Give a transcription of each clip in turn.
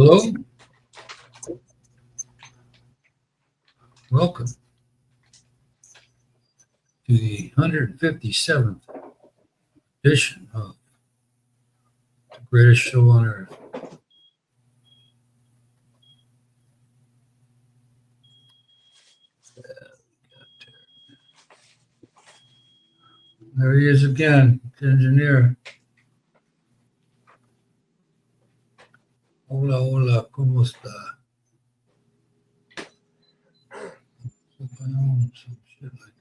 Hello, welcome to the 157th edition of the greatest show on earth. There he is again, the engineer. Hola, hola, ¿cómo está? Some shit like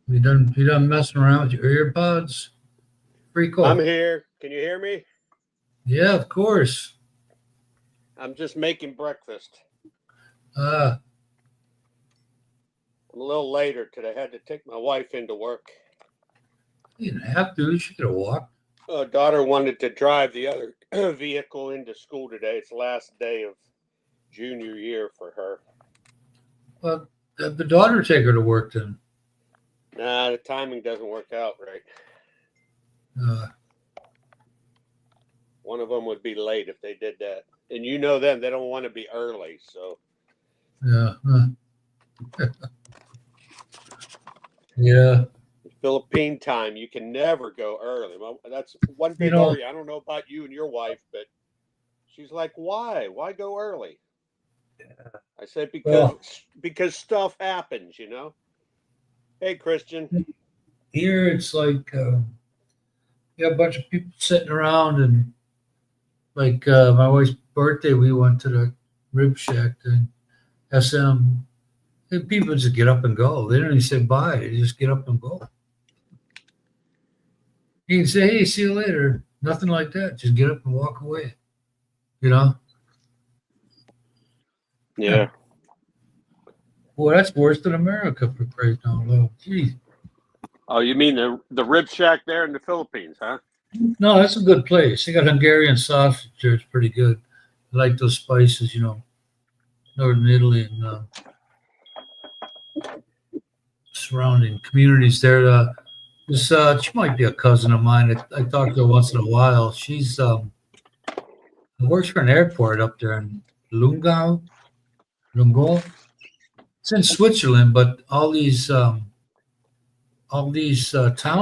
that. You done messing around with your earbuds? Pretty cool. I'm here. Can you hear me? Yeah, of course. I'm just making breakfast. Ah, I'm a little later today. I had to take my wife into work. you didn't have to. She could have walked. Daughter wanted to drive the other vehicle into school today. It's the last day of junior year for her. Well, the daughter take her to work then. Nah, the timing doesn't work out right. One of them would be late if they did that. And you know them, they don't want to be early. So Yeah. Yeah. Philippine time, you can never go early. Well, that's one big know- argument. I don't know about you and your wife, but she's like, "Why? Why go early?" I said, because stuff happens, you know. Hey, Christian. Here it's like you got a bunch of people sitting around, and like my wife's birthday, we went to the rib shack thing, SM. And people just get up and go. They don't even say bye. They just get up and go. You can say, "Hey, see you later." Nothing like that. Just get up and walk away. You know? Yeah. Boy, that's worse than America for crazy down low. Jeez. Oh, you mean the rib shack there in the Philippines, huh? No, that's a good place. They got Hungarian sausage there. It's pretty good. I like those spices, you know, Northern Italy and surrounding communities there. She might be a cousin of mine. I talk to her once in a while. She's works for an airport up there in Lungau. It's in Switzerland, but all these town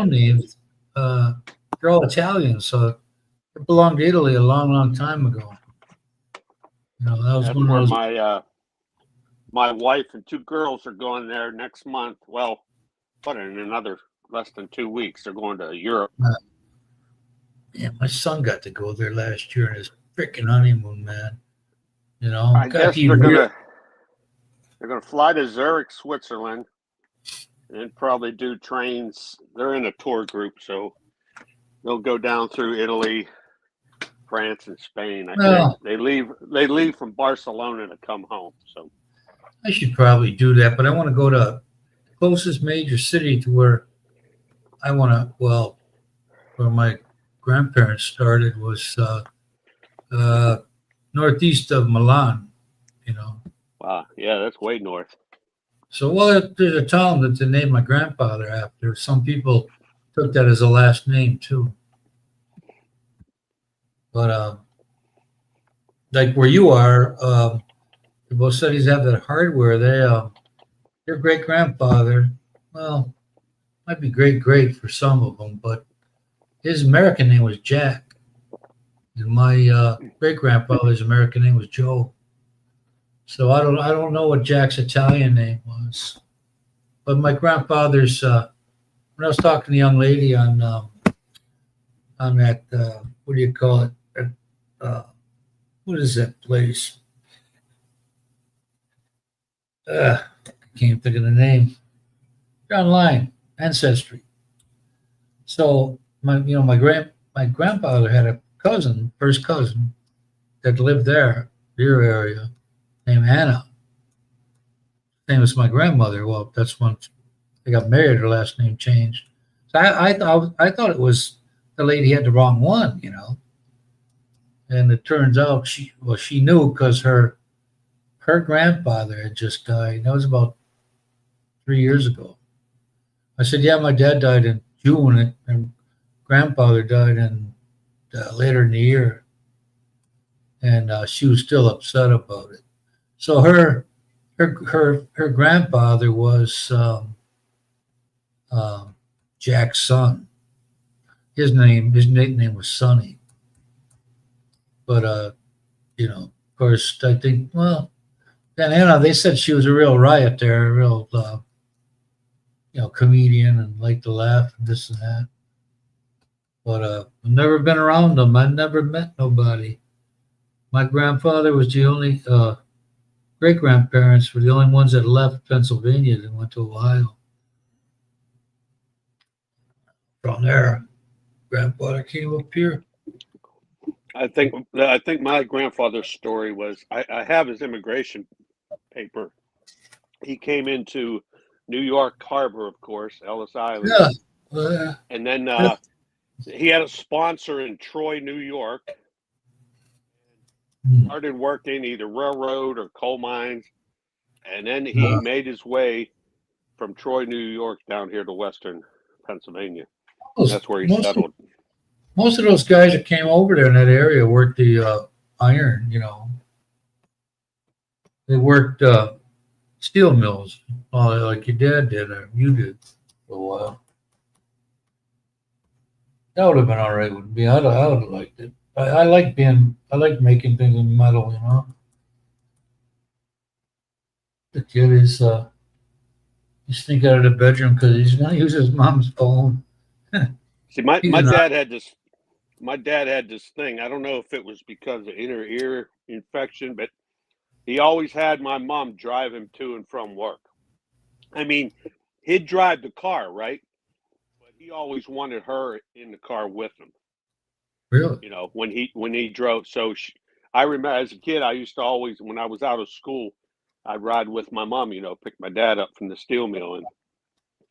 names, they're all Italian, so it belonged to Italy a long, long time ago. You know, that was That's one where of those. my wife and two girls are going there next month. Well, in another less than 2 weeks, they're going to Europe. Yeah, my son got to go there last year on his freaking honeymoon, man. You know, I guess they're gonna fly to Zurich, Switzerland, and probably do trains. They're in a tour group, so they'll go down through Italy, France, and Spain. I think they leave from Barcelona to come home. So I should probably do that, but I want to go to the closest major city to where I want to. Well, where my grandparents started was northeast of Milan. You know. wow, yeah, that's way north. So, well, there's a town that they named my grandfather after. Some people took that as a last name too. But like where you are, both cities have that hardware. Their great grandfather, well, might be great for some of them, but his American name was Jack, and my great grandfather's American name was Joe. So I don't know what Jack's Italian name was, but my grandfather's. When I was talking to the young lady on that what do you call it? What is that place? I can't think of the name. Online Ancestry. So my grandfather had a first cousin that lived there, your area, named Anna. Same as my grandmother. Well, that's when they got married. Her last name changed. So I thought it was the lady had the wrong one, you know. And it turns out she knew because her grandfather had just died. That was about 3 years ago. I said, yeah, my dad died in June, and grandfather died in later in the year, and she was still upset about it. So her grandfather was Jack's son. His nickname was Sonny. But of course, I think and they said she was a real riot there, a real comedian and liked to laugh and this and that. But I've never been around them. I never met nobody. My grandfather was the only great grandparents were the only ones that left Pennsylvania and went to Ohio. From there, grandfather came up here. I think my grandfather's story was I have his immigration paper. He came into New York Harbor, of course, Ellis Island. Yeah. And then he had a sponsor in Troy, New York. Started working either railroad or coal mines. And then he made his way from Troy, New York down here to Western Pennsylvania. That's where he settled. Most of those guys that came over there in that area worked the iron, They worked steel mills, like your dad did or you did for a while. That would have been all right with me. I would have liked it. I like making things in metal, The kid is you sneak out of the bedroom because he's gonna use his mom's phone. See, my dad had this. My dad had this thing. I don't know if it was because of inner ear infection, but he always had my mom drive him to and from work. I mean, he'd drive the car, right? But he always wanted her in the car with him. Really? When he drove. So I remember as a kid, I used to always, when I was out of school, I'd ride with my mom, pick my dad up from the steel mill.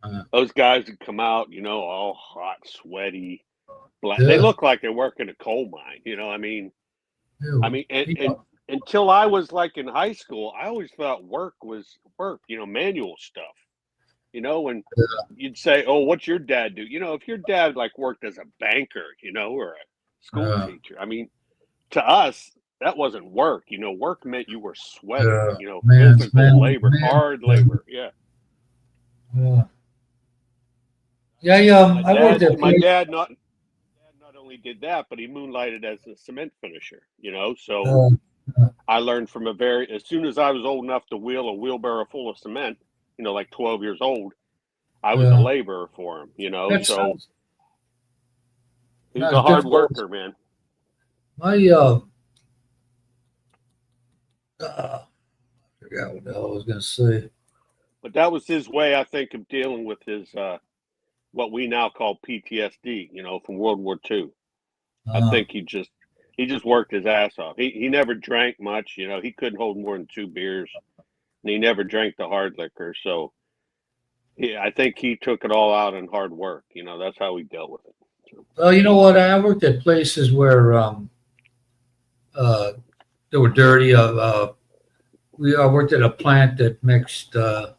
And those guys would come out, all hot, sweaty. Yeah. They look like they work in a coal mine, and until I was like in high school, I always thought work was work, manual stuff, and you'd say, oh, what's your dad do? If your dad like worked as a banker, or a school teacher, to us, that wasn't work, work meant you were sweating, physical labor, hard labor. Yeah. I worked at my dad not only did that, but he moonlighted as a cement finisher, so I learned from as soon as I was old enough to wheel a wheelbarrow full of cement, like 12 years old, I was a laborer for him, so he's a hard worker, man. I forgot what the hell I was going to say. But that was his way, I think, of dealing with his, what we now call PTSD, from World War II. I think he just worked his ass off. He never drank much, he couldn't hold more than 2 beers, and he never drank the hard liquor. So I think he took it all out in hard work. That's how he dealt with it. So. Well, you know what? I worked at places where they were dirty. I worked at a plant that mixed that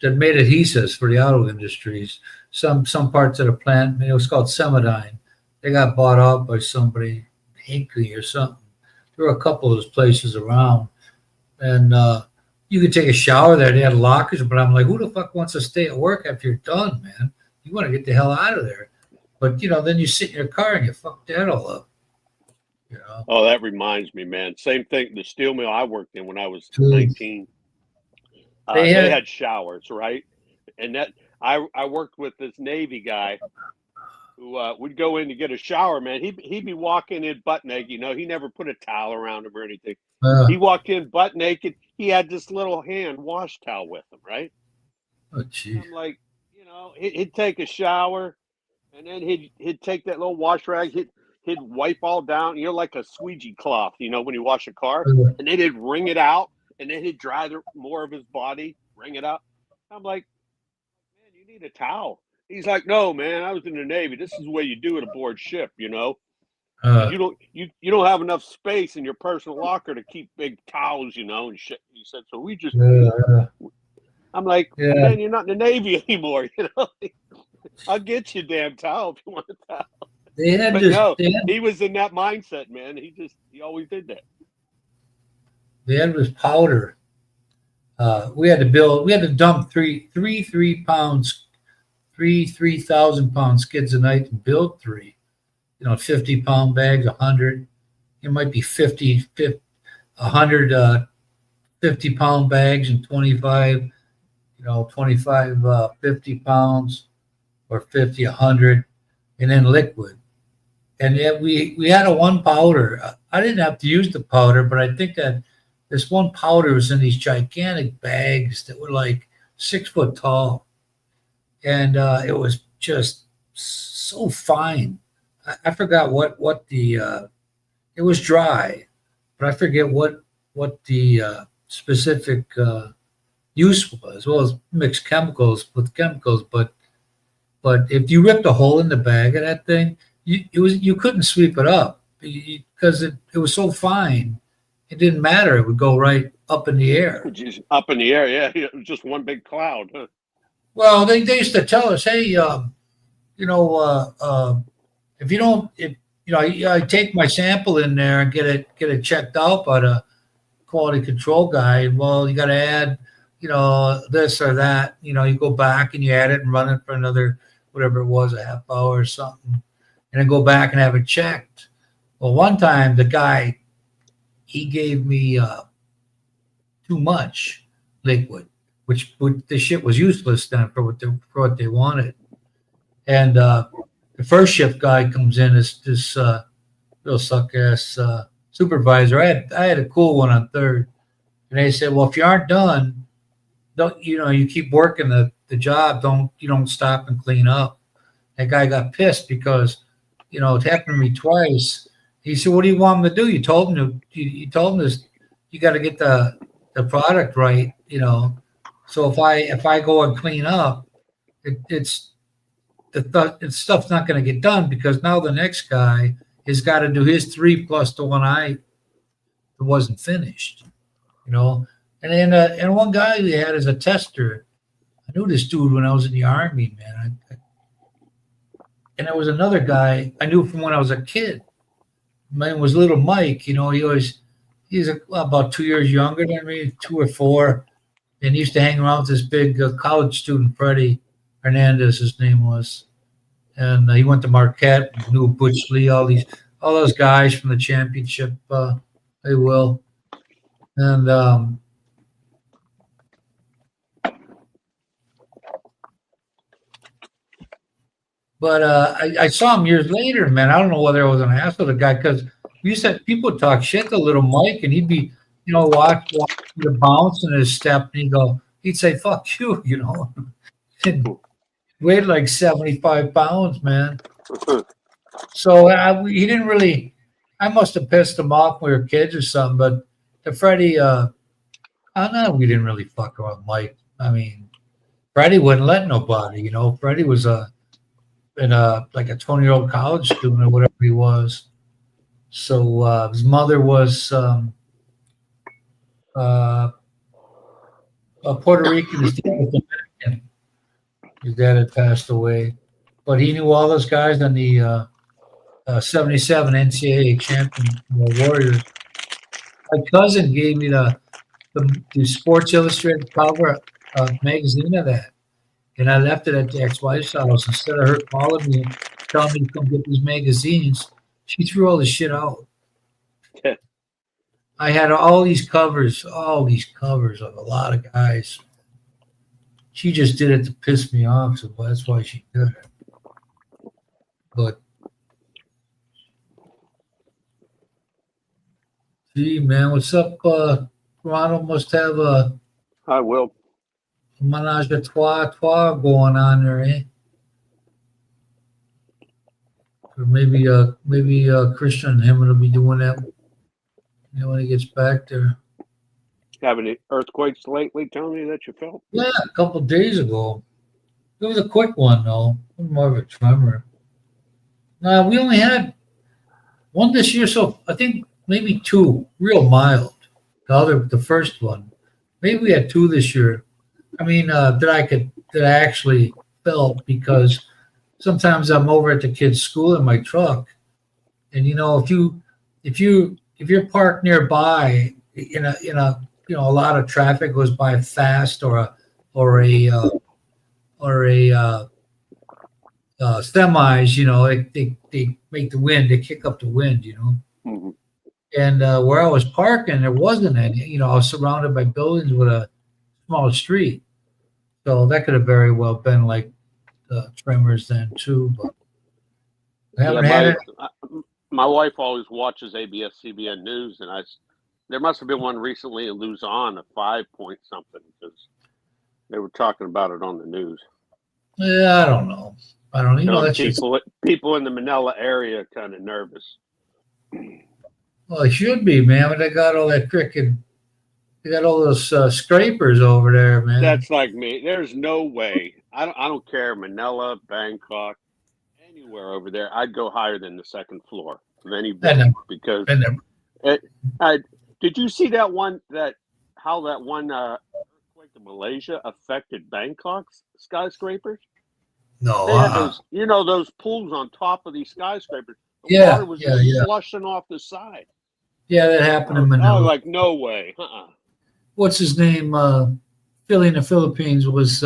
made adhesives for the auto industries. Some parts of the plant, it was called Semidyne. They got bought out by somebody, Hinkley or something. There were a couple of those places around, and you could take a shower there. They had lockers, but I'm like, who the fuck wants to stay at work after you're done, man? You want to get the hell out of there. But then you sit in your car and you fuck that all up. Oh, that reminds me, man. Same thing. The steel mill I worked in when I was 19. They had showers, right? And that I worked with this Navy guy who would go in to get a shower, man. He'd be walking in butt naked. He never put a towel around him or anything. He walked in butt naked. He had this little hand wash towel with him, right? Oh, geez. I'm like, he'd take a shower, and then he'd take that little wash rag. He'd wipe all down, like a squeegee cloth, when you wash a car, and then he'd wring it out, and then he'd dry more of his body, wring it out. I'm like, man, you need a towel. He's like, no, man, I was in the Navy. This is the way you do it aboard ship, you don't have enough space in your personal locker to keep big towels, and shit. He said, so we just. I'm like, man, you're not in the Navy anymore, I'll get you a damn towel if you want a towel. They had But this. no, They had, he was in that mindset, man. He always did that. they had this powder. We had to build. We had to dump three pounds, 3,000 pound skids a night and build three. 50-pound bags, 100. It might be 100 50-pound bags and 25, 25 50 pounds or 50, 100, and then liquid. And yet we had a one powder. I didn't have to use the powder, but I think that this one powder was in these gigantic bags that were like 6 foot tall, and it was just so fine. I forgot what the it was dry, but I forget what the specific use was. As well as mixed chemicals with chemicals, but if you ripped a hole in the bag of that thing, you couldn't sweep it up because it was so fine. It didn't matter. It would go right up in the air. Just up in the air, yeah. It was just one big cloud. Huh? Well, they used to tell us, hey, if you don't, I take my sample in there and get it checked out by the quality control guy. Well, you got to add, this or that. You go back and you add it and run it for another whatever it was, a half hour or something, and then go back and have it checked. Well, one time the guy, he gave me too much liquid, which the shit was useless then for what they wanted. And the first shift guy comes in, this real suck ass supervisor. I had a cool one on third, and they said, well, if you aren't done, don't you keep working the job. You don't stop and clean up. That guy got pissed because it happened to me twice. He said, what do you want him to do? You told him this. You got to get the product right. So if I go and clean up, it's stuff's not going to get done because now the next guy has got to do his 3 plus the one that wasn't finished. And then and one guy we had as a tester. I knew this dude when I was in the Army, man. And there was another guy I knew from when I was a kid. My name was Little Mike. He's about 2 years younger than me, 2 or 4. And he used to hang around with this big college student, Freddie Hernandez, his name was. And he went to Marquette, knew Butch Lee, all those guys from the championship. They will. And but I saw him years later, man. I don't know whether I was an ass with the guy because we used to people would talk shit to Little Mike, and he'd be, watch the bounce in his step, and he'd say, "Fuck you," and weighed like 75 pounds, man. So he didn't really. I must have pissed him off when we were kids or something. But the Freddie, I don't know. We didn't really fuck around Mike. I mean, Freddie wouldn't let nobody. Freddie was like a 20-year-old college student or whatever he was. So his mother was a Puerto Rican. His dad was Dominican. His dad had passed away, but he knew all those guys on the 77 NCAA champion Warriors. My cousin gave me the Sports Illustrated cover magazine of that. And I left it at the ex-wife's house. Instead of her calling me and telling me to come get these magazines, she threw all the shit out. I had all these covers of a lot of guys. She just did it to piss me off, so that's why she did it. But, gee, man, what's up? Toronto must have a I will. menage a trois going on there, eh? Or maybe Christian and him will be doing that when he gets back there. Have any earthquakes lately, Tony, that you felt? Yeah, a couple of days ago. It was a quick one, though. It was more of a tremor. No, we only had one this year, so I think maybe 2, real mild. The first one. Maybe we had 2 this year. I mean, that I actually felt because sometimes I'm over at the kids' school in my truck, and if you're parked nearby a lot of traffic goes by fast, or a semis, they make the wind, they kick up the wind, Mhm. and where I was parking, there wasn't any. I was surrounded by buildings with a small street, so that could have very well been like tremors then too. But I Yeah, haven't had it. my wife always watches ABS-CBN News, and there must have been one recently in Luzon, a 5 point something, because they were talking about it on the news. Yeah, I don't know. I don't. That's just. People in the Manila area kind of nervous. Well, it should be, man. But they got all that frickin'. They got all those scrapers over there, man. That's like me. There's no way. I don't care. Manila, Bangkok, anywhere over there. I'd go higher than the second floor of any building because. Did you see that one? How that one earthquake in Malaysia affected Bangkok's skyscrapers? No, They had those pools on top of these skyscrapers. The water was flushing off the side. Yeah, that happened in Manila. Oh, like no way. What's his name? Philly in the Philippines was.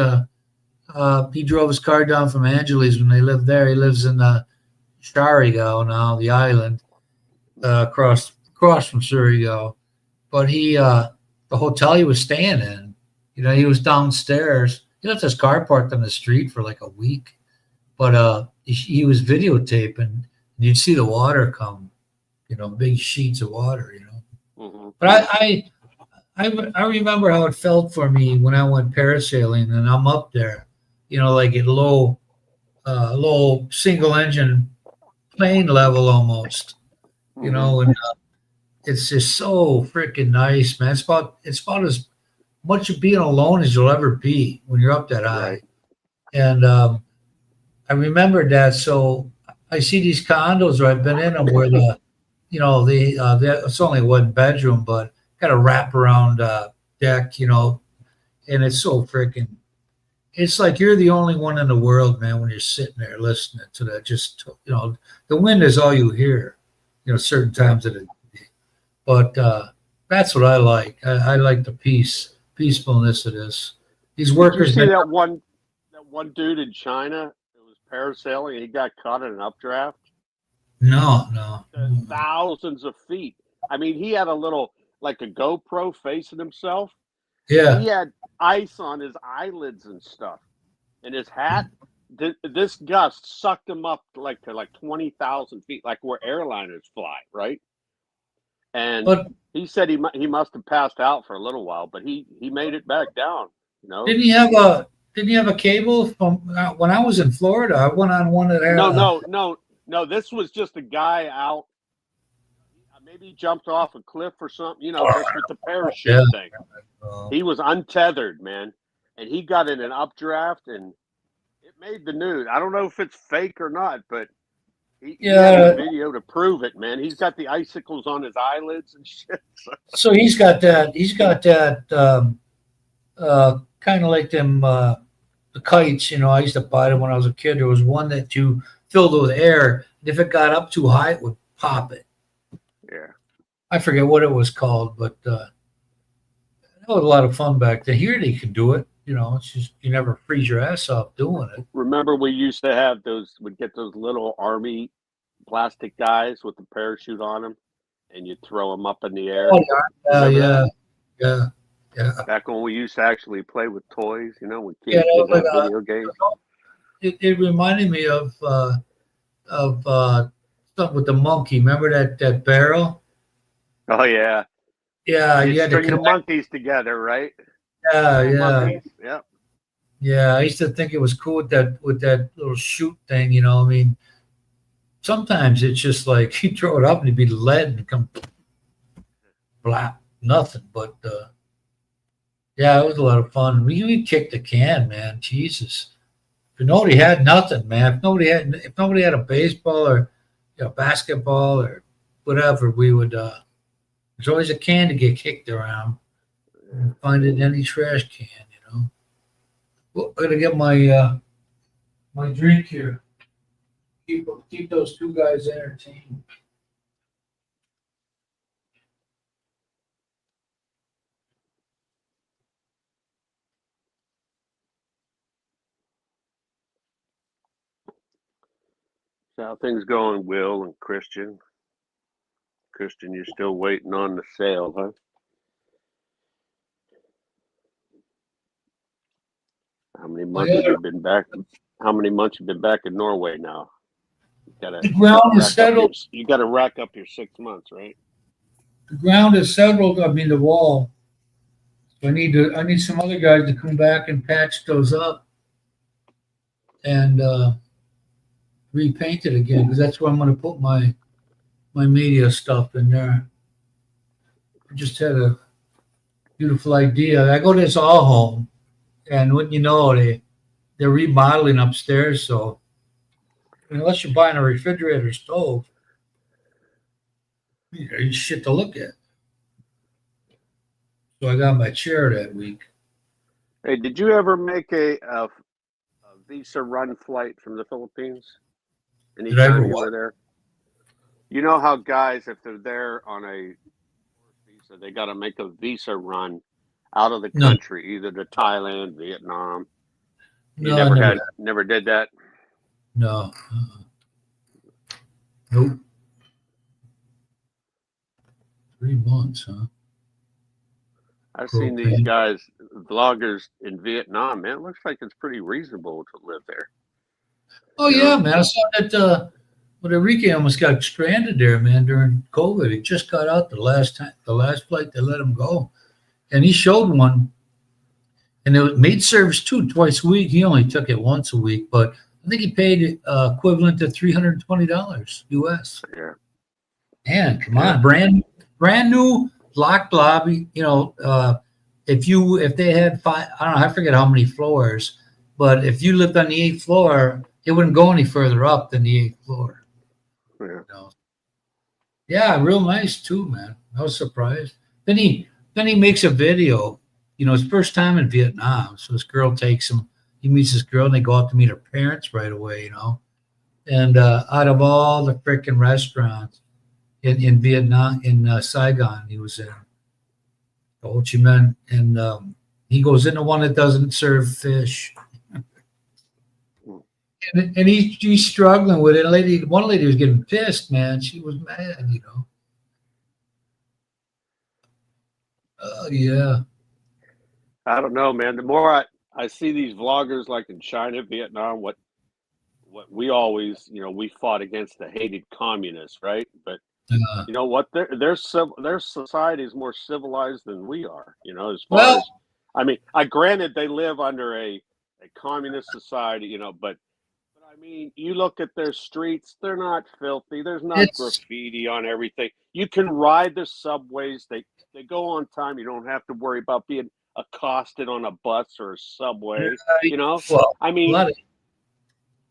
He drove his car down from Angeles when they lived there. He lives in Surigao now, the island, across from Surigao. But the hotel he was staying in, he was downstairs. He left his car parked on the street for like a week, but he was videotaping. And you'd see the water come, big sheets of water, Mm-hmm. But I remember how it felt for me when I went parasailing, and I'm up there, like at low single engine plane level almost, Mm-hmm. and it's just so freaking nice, man. It's about as much of being alone as you'll ever be when you're up that high. Right. And I remember that. So I see these condos, or I've been in them, where it's only one bedroom, but got a wraparound deck, and it's so freaking. It's like you're the only one in the world, man, when you're sitting there listening to that. Just the wind is all you hear, certain times of the day. But that's what I like. I like the peacefulness of this. These workers. Did you see that one dude in China that was parasailing? He got caught in an updraft. No. Thousands of feet. I mean, he had a little, like a GoPro facing himself. Yeah. He had ice on his eyelids and stuff, and his hat. This gust sucked him up to 20,000 feet, like where airliners fly, right? And he said he must have passed out for a little while, but he made it back down. Didn't he have a cable from when I was in Florida? I went on one that had. No. This was just a guy out. Maybe he jumped off a cliff or something, just with the parachute thing. He was untethered, man, and he got in an updraft, and it made the news. I don't know if it's fake or not, but he had a video to prove it, man. He's got the icicles on his eyelids and shit. So he's got that. Kind of like them the kites. I used to buy them when I was a kid. There was one that you filled with air, and if it got up too high, it would pop it. Yeah. I forget what it was called, but that was a lot of fun back then. Here they can do it. It's just you never freeze your ass off doing it. Remember, we used to have we'd get those little army plastic guys with the parachute on them, and you'd throw them up in the air. Yeah. Back when we used to actually play with toys, when kids didn't have video games. It reminded me of something with the monkey. Remember that barrel? Oh yeah. Yeah, you had to string the monkeys together, right? Yeah. Yep. Yeah, I used to think it was cool with that little shoot thing. I mean, sometimes it's just like you throw it up and it'd be lead and come blap, nothing. But yeah, it was a lot of fun. We kicked the can, man. Jesus. If nobody had nothing, man. If nobody had a baseball or basketball or whatever, we would. There's always a can to get kicked around. Find it in any trash can, Well, I'm gonna get my drink here. Keep those two guys entertained. So how things going, Will and Christian? Christian, you're still waiting on the sale, huh? How many Well, months yeah, have you been back? How many months you been back in Norway now? the ground is settled. You gotta rack up your 6 months, right? The ground is settled. I mean, the wall. So I need some other guys to come back and patch those up and repaint it again, because that's where I'm going to put my media stuff in there. I just had a beautiful idea. I go to this all home, and wouldn't you know, they're remodeling upstairs. So unless you're buying a refrigerator stove, it's shit to look at. So I got my chair that week. Hey, did you ever make a visa run flight from the Philippines? Did I ever Anytime you what? were there? You know how guys, if they're there on a visa, they got to make a visa run out of the No, country, either to Thailand, Vietnam. You no, I never. never did that. No. Nope. 3 months, huh? I've seen these guys, vloggers in Vietnam. Man, it looks like it's pretty reasonable to live there. Oh yeah, man. I saw that when Enrique almost got stranded there, man, during COVID. He just got out the last flight they let him go. And he showed one. And it was maid service too, twice a week. He only took it once a week, but I think he paid equivalent to $320 US. Yeah. Man, come on, brand new locked lobby. If they had five, I don't know, I forget how many floors, but if you lived on the 8th floor, it wouldn't go any further up than the 8th floor. Yeah. Yeah, real nice too, man. I was surprised. Then he makes a video. His first time in Vietnam. So this girl takes him. He meets this girl, and they go out to meet her parents right away. And out of all the freaking restaurants in Vietnam, in Saigon, he was in Ho Chi Minh, and he goes into one that doesn't serve fish. And he's struggling with it. One lady was getting pissed, man. She was mad, Oh yeah. I don't know, man. The more I see these vloggers like in China, Vietnam, what we always, we fought against the hated communists, right? But you know what? Their society is more civilized than we are. As far as, I mean, granted they live under a communist society, but I mean, you look at their streets; they're not filthy. There's not graffiti on everything. You can ride the subways; they go on time. You don't have to worry about being accosted on a bus or a subway. Well, I mean, a lot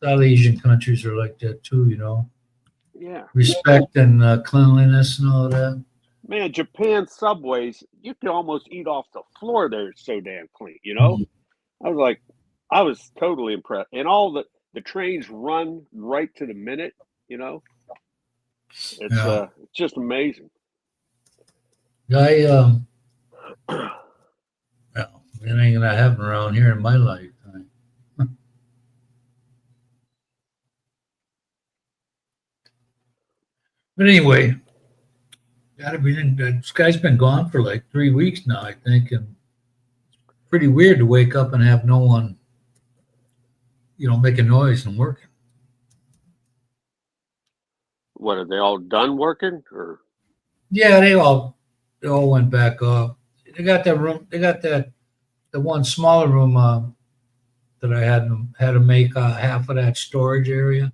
of Asian countries are like that too. Yeah. Respect and cleanliness and all that. Man, Japan subways, you can almost eat off the floor. They're so damn clean. Mm-hmm. I was totally impressed. And all the trains run right to the minute. It's just amazing. Well, it ain't gonna happen around here in my lifetime. But anyway, this guy's been gone for like 3 weeks now, I think, and it's pretty weird to wake up and have no one, making noise and working. What, are they all done working, or? Yeah, they all went back up. They got that room. They got the one smaller room that I had to make half of that storage area.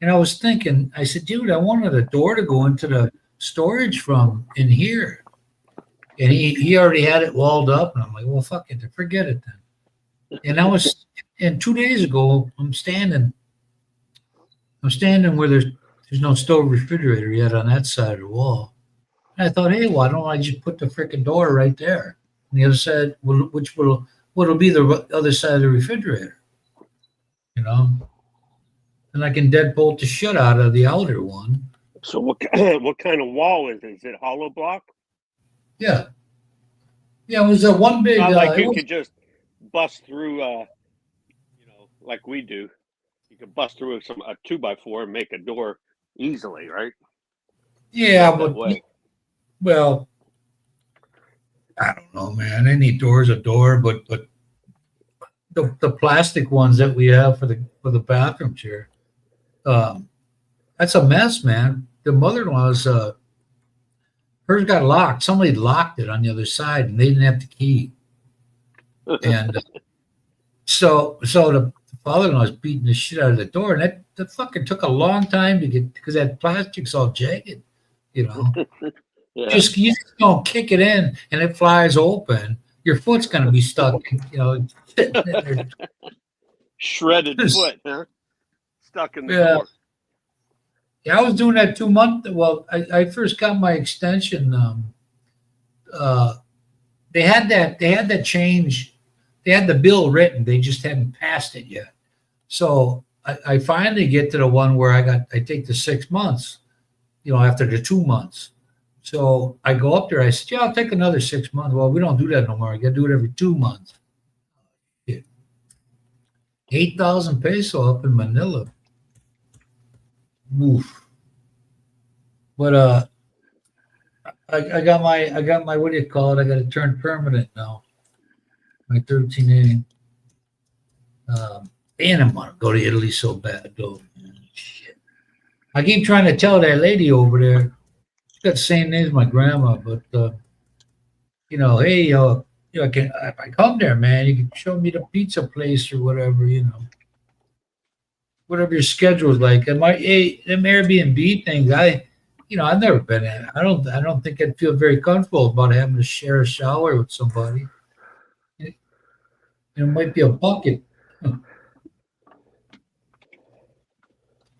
And I was thinking, I said, dude, I wanted a door to go into the storage from in here. And he already had it walled up. And I'm like, well, fuck it, forget it then. And 2 days ago, I'm standing where there's no stove refrigerator yet on that side of the wall. And I thought, hey, why don't I just put the freaking door right there on the other side, which will be the other side of the refrigerator, And and I can deadbolt the shit out of the outer one. So what what kind of wall is it? Is it hollow block? Yeah, yeah. It was a one big. Not like It you was, could just bust through, like we do. You could bust through a 2x4 and make a door easily, right? yeah, That but way. well, I don't know, man. Any door's a door, but the plastic ones that we have for the bathrooms here, um, that's a mess, man. The mother-in-law's hers got locked. Somebody locked it on the other side, and they didn't have the key. And so the father-in-law was beating the shit out of the door, and that fucking took a long time to get because that plastic's all jagged, you know. Yeah. You just don't kick it in, and it flies open. Your foot's gonna be stuck, you know. Sitting in there. Shredded foot, huh? Stuck in the Yeah. door. Yeah, I was doing that 2 months. Well, I first got my extension. Uh, they had that change. They had the bill written. They just hadn't passed it yet. So I finally get to the one where I take the 6 months, you know, after the 2 months. So I go up there. I said, yeah, I'll take another 6 months. Well, we don't do that no more. I got to do it every 2 months. 8,000 peso up in Manila. Oof. But I got my what do you call it? I got it turned permanent now. My 13A. And I want to go to Italy so bad though. Man. Shit. I keep trying to tell that lady over there. She's got the same name as my grandma, but you know, hey, you know, if I come there, man, you can show me the pizza place or whatever, you know. Whatever your schedule is like. And them Airbnb things, you know, I've never been in. I don't think I'd feel very comfortable about having to share a shower with somebody. It might be a bucket.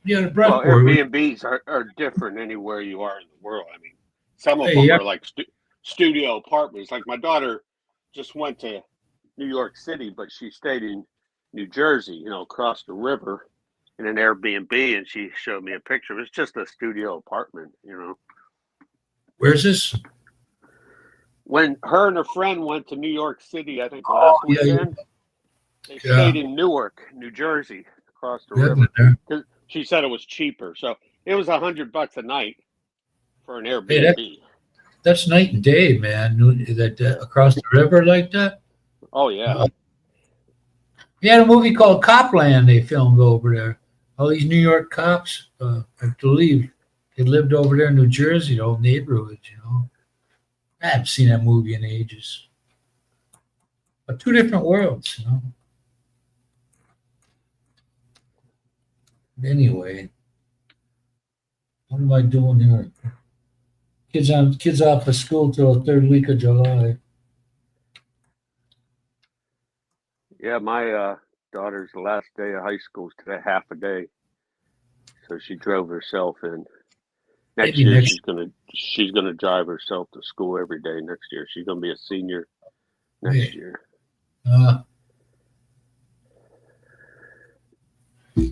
Yeah, the Well, Brentport. Airbnbs are different anywhere you are in the world. I mean, some of Hey, them yeah, are like studio apartments. Like my daughter just went to New York City, but she stayed in New Jersey, you know, across the river in an Airbnb, and she showed me a picture. It's just a studio apartment, you know. where's this? When her and her friend went to New York City, I think Oh, last yeah, weekend, they yeah. stayed in Newark, New Jersey, across the Yeah, I've been river. there. 'Cause she said it was cheaper, so it was $100 a night for an Hey, Airbnb. that's night and day, man. That across the river like that. Oh yeah, Uh, He had a movie called Copland they filmed over there. All these New York cops, I believe, they lived over there in New Jersey, the old neighborhoods, you know. I haven't seen that movie in ages. But two different worlds, you know. Anyway, what am I doing here? Kids off of school till the third week of July. yeah. My daughter's last day of high school is today, half a day, so she drove herself in. Next Maybe year next. she's gonna drive herself to school every day. Next year she's gonna be a senior next Hey, year. uh,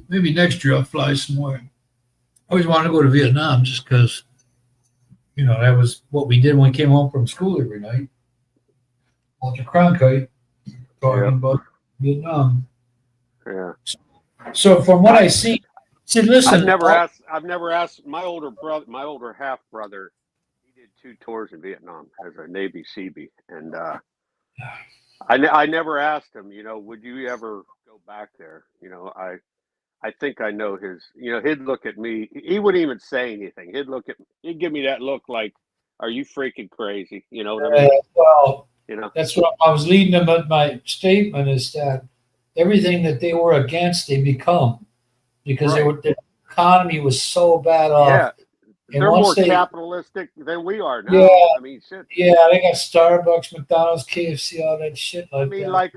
maybe next year I'll fly somewhere. I always wanted to go to Vietnam just because, you know, that was what we did when we came home from school every night. Walter Cronkite talking Yeah, about Vietnam. yeah. So from what I I see, listen, I've never asked my older brother, my older half brother. He did 2 tours in Vietnam as a Navy Seabee, and I never asked him. You know, would you ever go back there? You know, I think I know his. You know, he'd look at me. He wouldn't even say anything. He'd give me that look like, "Are you freaking crazy?" You know what I mean? well, You know? that's what I was leading them at my statement is that everything that they were against, they become because Right. the economy was so bad off. Yeah, And they're once more they, capitalistic than we are yeah, now. I mean, shit. yeah, they got Starbucks, McDonald's, KFC, all that shit I like mean, that. like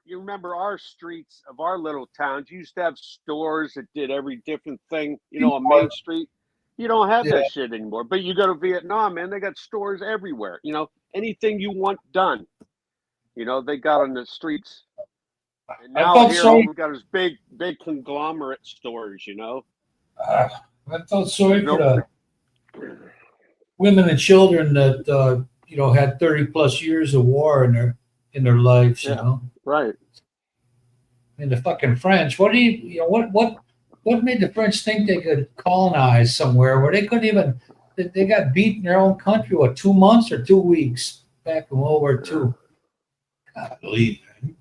you remember our streets of our little towns used to have stores that did every different thing, you know, on Main Street. You don't have Yeah, that shit anymore. But you go to Vietnam, man, they got stores everywhere. You know, anything you want done, you know, they got on the streets. And I now felt here, all sorry. we got is big conglomerate stores. You know, Uh, I felt sorry for no, the women and children that had 30+ years of war in their lives. yeah, right. And the fucking French. What do what made the French think they could colonize somewhere where they couldn't even? They got beat in their own country. What, 2 months or 2 weeks back in World War Yeah, II? God, believe it.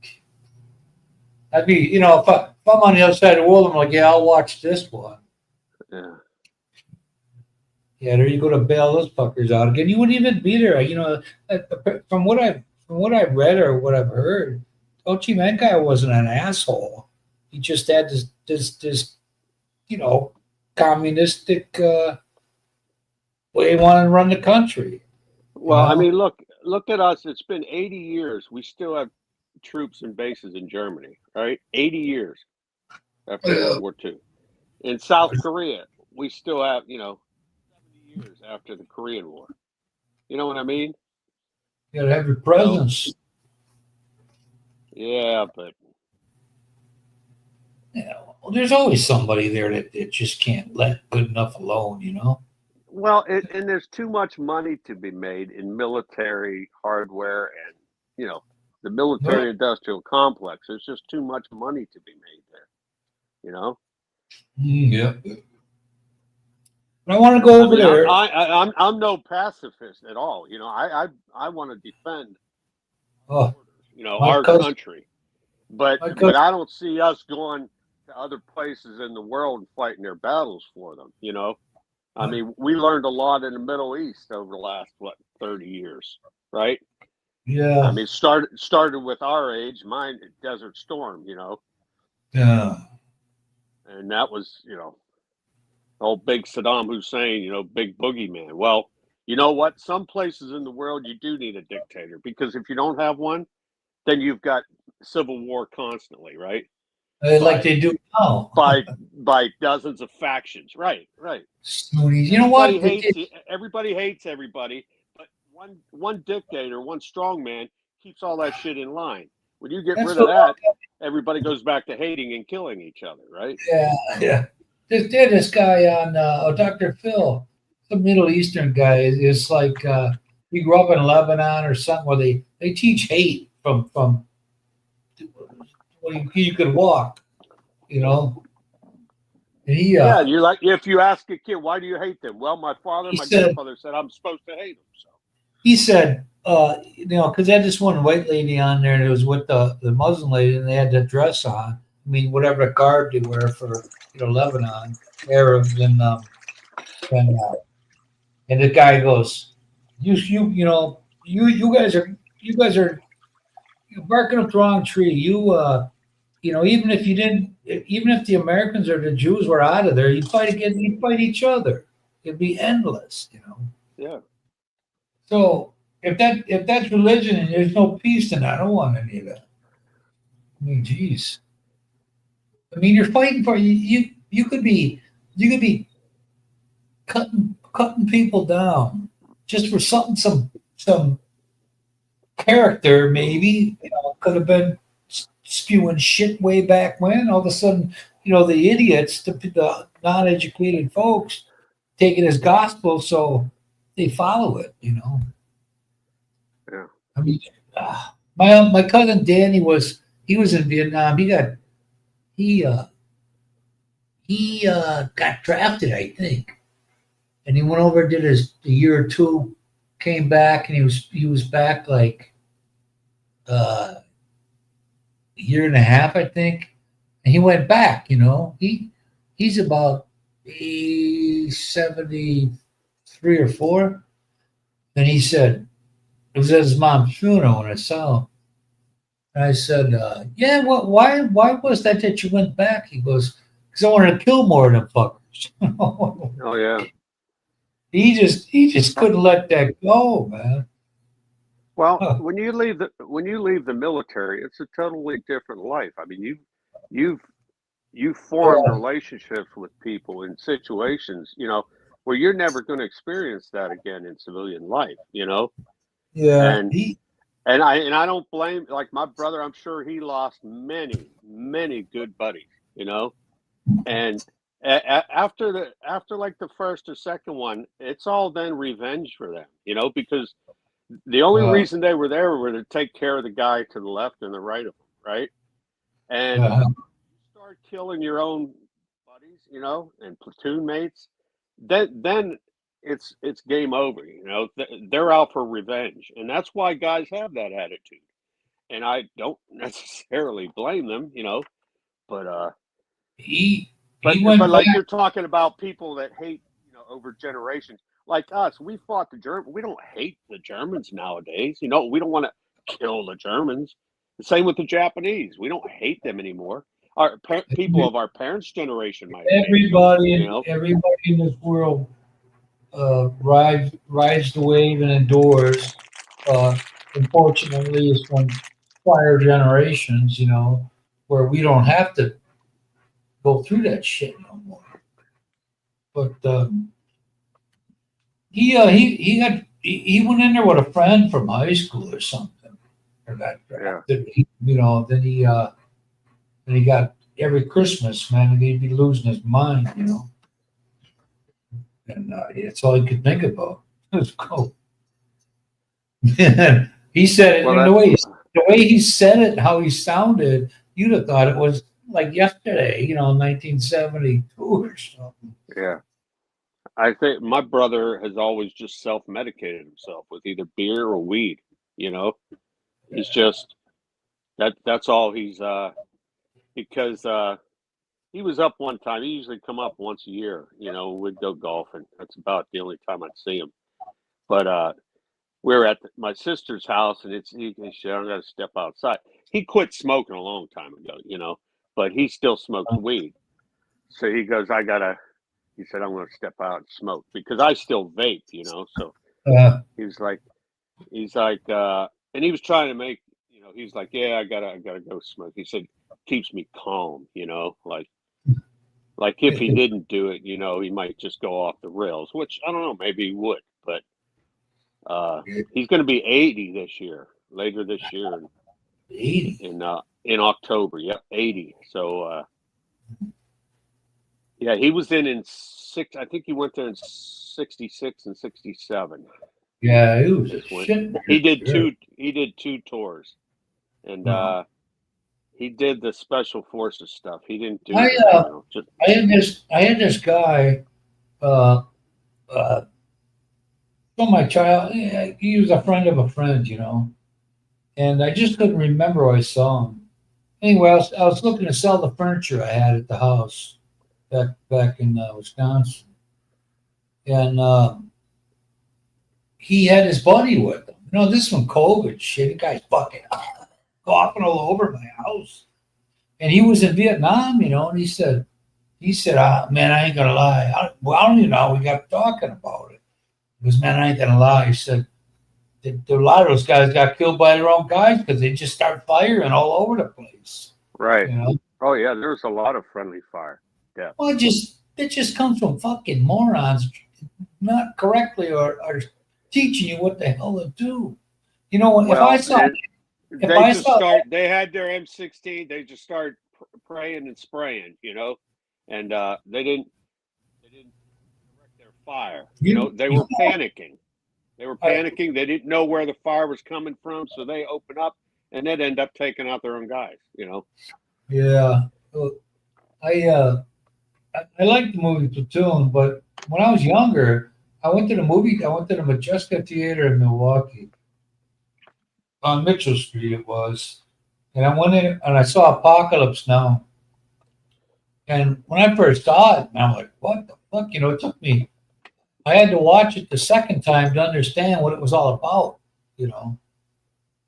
I'd be, if I'm on the other side of the world, I'm like, yeah, I'll watch this one. yeah. Yeah, there you go to bail those fuckers out again. You wouldn't even be there. From what I've read or what I've heard, Ho Chi Minh guy wasn't an asshole. He just had this communistic way he wanted to run the country. You Well, I know, mean, look at us. It's been 80 years. We still have troops and bases in Germany. Right, 80 years after yeah. World War II. In South Korea, we still have 70 years after the Korean War. You know what I mean? You gotta have your So presence. yeah, but Well, there's always somebody there that just can't let good enough alone. well, and there's too much money to be made in military hardware and the Well, military industrial complex. There's just too much money to be made there. You know. yeah. But I want to go I over mean, there. I'm no pacifist at all. I want to defend Oh, my our cousin, country, but my cousin. I don't see us going to other places in the world and fighting their battles for them. I mean, we learned a lot in the Middle East over the last 30 years, right? I Yeah, mean, started with our age, mine Desert Storm, yeah. and that was old big Saddam Hussein, big boogeyman. Well, you know what? Some places in the world you do need a dictator because if you don't have one, then you've got civil war constantly, right? Like By they do now. by by dozens of factions. Right. Sunnis. You know Everybody what? hates everybody hates everybody, but one dictator, one strong man keeps all that shit in line. When you get That's rid of what. that, everybody goes back to hating and killing each other, right? Yeah, yeah. This guy on Dr. Phil, some Middle Eastern guy, is like he grew up in Lebanon or something where they teach hate from when you could walk, you know. And Yeah, and you're like, if you ask a kid, why do you hate them? Well, he my said grandfather said I'm supposed to hate them. So he said because they had this one white lady on there and it was with the Muslim lady and they had the dress on. I mean, whatever garb they wear for Lebanon, Arabs and the guy goes, you guys are barking up the wrong tree. Even if the Americans or the Jews were out of there, you'd fight each other. It'd be endless. yeah, So if that's religion and there's no peace, then I don't want any of that. I mean, geez. I mean, you're fighting for you could be cutting people down just for some character maybe could have been spewing shit way back when. All of a sudden, the idiots, the non-educated folks, take it as gospel, so they follow it. yeah. I mean, my cousin Danny he was in Vietnam. He uh, he got drafted, I think, and he went over, did a year or two, came back, and he was back like a year and a half, I think, and he went back. He's about 73 or 4, and he said it was at his mom's funeral, and I saw him. And I said, "Yeah, why was that you went back?" He goes, "Because I wanted to kill more of them fuckers." Oh yeah. He just couldn't let that go, man. Well, Huh. when you leave the military, it's a totally different life. I mean, you've you've formed Yeah, relationships with people in situations, where you're never going to experience that again in civilian life, yeah. and And I don't blame, like my brother. I'm sure he lost many good buddies. And after like the first or second one, it's all then revenge for them. Because the only Uh, reason they were there were to take care of the guy to the left and the right of them, right? And uh, start killing your own buddies, and platoon mates, then it's game over. They're out for revenge, and that's why guys have that attitude. And I don't necessarily blame them, but he but he went but like back. you're talking about people that hate, over generations. Like us, we fought the Germans. We don't hate the Germans nowadays. We don't want to kill the Germans. The same with the Japanese. We don't hate them anymore. Our people of our parents' generation might hate them. Everybody in this world rides the wave and endures. Unfortunately, it's from prior generations, where we don't have to go through that shit no more. But he went in there with a friend from high school or something, or that Yeah. then he got every Christmas, man, and he'd be losing his mind, and that's all he could think about. It was cool. He said it, Well, and the way he said it, how he sounded, you'd have thought it was like yesterday, 1972 or something. yeah. I think my brother has always just self-medicated himself with either beer or weed. He's just that's all he's because he was up one time. He usually come up once a year. We'd go golfing. That's about the only time I'd see him. But we're at my sister's house, and he said, "I'm gonna step outside." He quit smoking a long time ago, but he still smokes weed. So he goes, he said, "I'm gonna step out and smoke," because I still vape, So Uh, he's like, and he was trying to make, he's like, "Yeah, I gotta go smoke." He said, "Keeps me calm," Like if he didn't do it, he might just go off the rails, which I don't know, maybe he would, but he's going to be 80 this year, later this year 80. in October. Yep, 80. So yeah, he was in six. I think he went there in 66 and 67. Yeah, he was a Just went. shit. He did Sure. two. He did two tours, and he did the special forces stuff. He didn't do just I had this guy, uh, uh, from my child. He was a friend of a friend, and I just couldn't remember where I saw him. Anyway, I was looking to sell the furniture I had at the house back in Wisconsin, and he had his buddy with him. This is from COVID shit. The guy's fucking coughing all over my house, and he was in Vietnam, and he said, man, I ain't gonna lie. I don't even know how we got talking about it. Because, man, I ain't gonna lie. He said, a lot of those guys got killed by their own guys because they just start firing all over the place. right. Oh yeah, there's a lot of friendly fire. Yeah. Well, it just comes from fucking morons not correctly or teaching you what the hell to do. If I saw, they had their M16. They just started praying and spraying, and they didn't direct their fire. They were panicking. They were panicking. They didn't know where the fire was coming from, so they opened up, and they'd end up taking out their own guys. Yeah, well, I liked the movie Platoon, but when I was younger, I went to the Majeska Theater in Milwaukee on Mitchell Street. It was, and I went in and I saw Apocalypse Now. And when I first saw it, I'm like, what the fuck? It took me. I had to watch it the second time to understand what it was all about.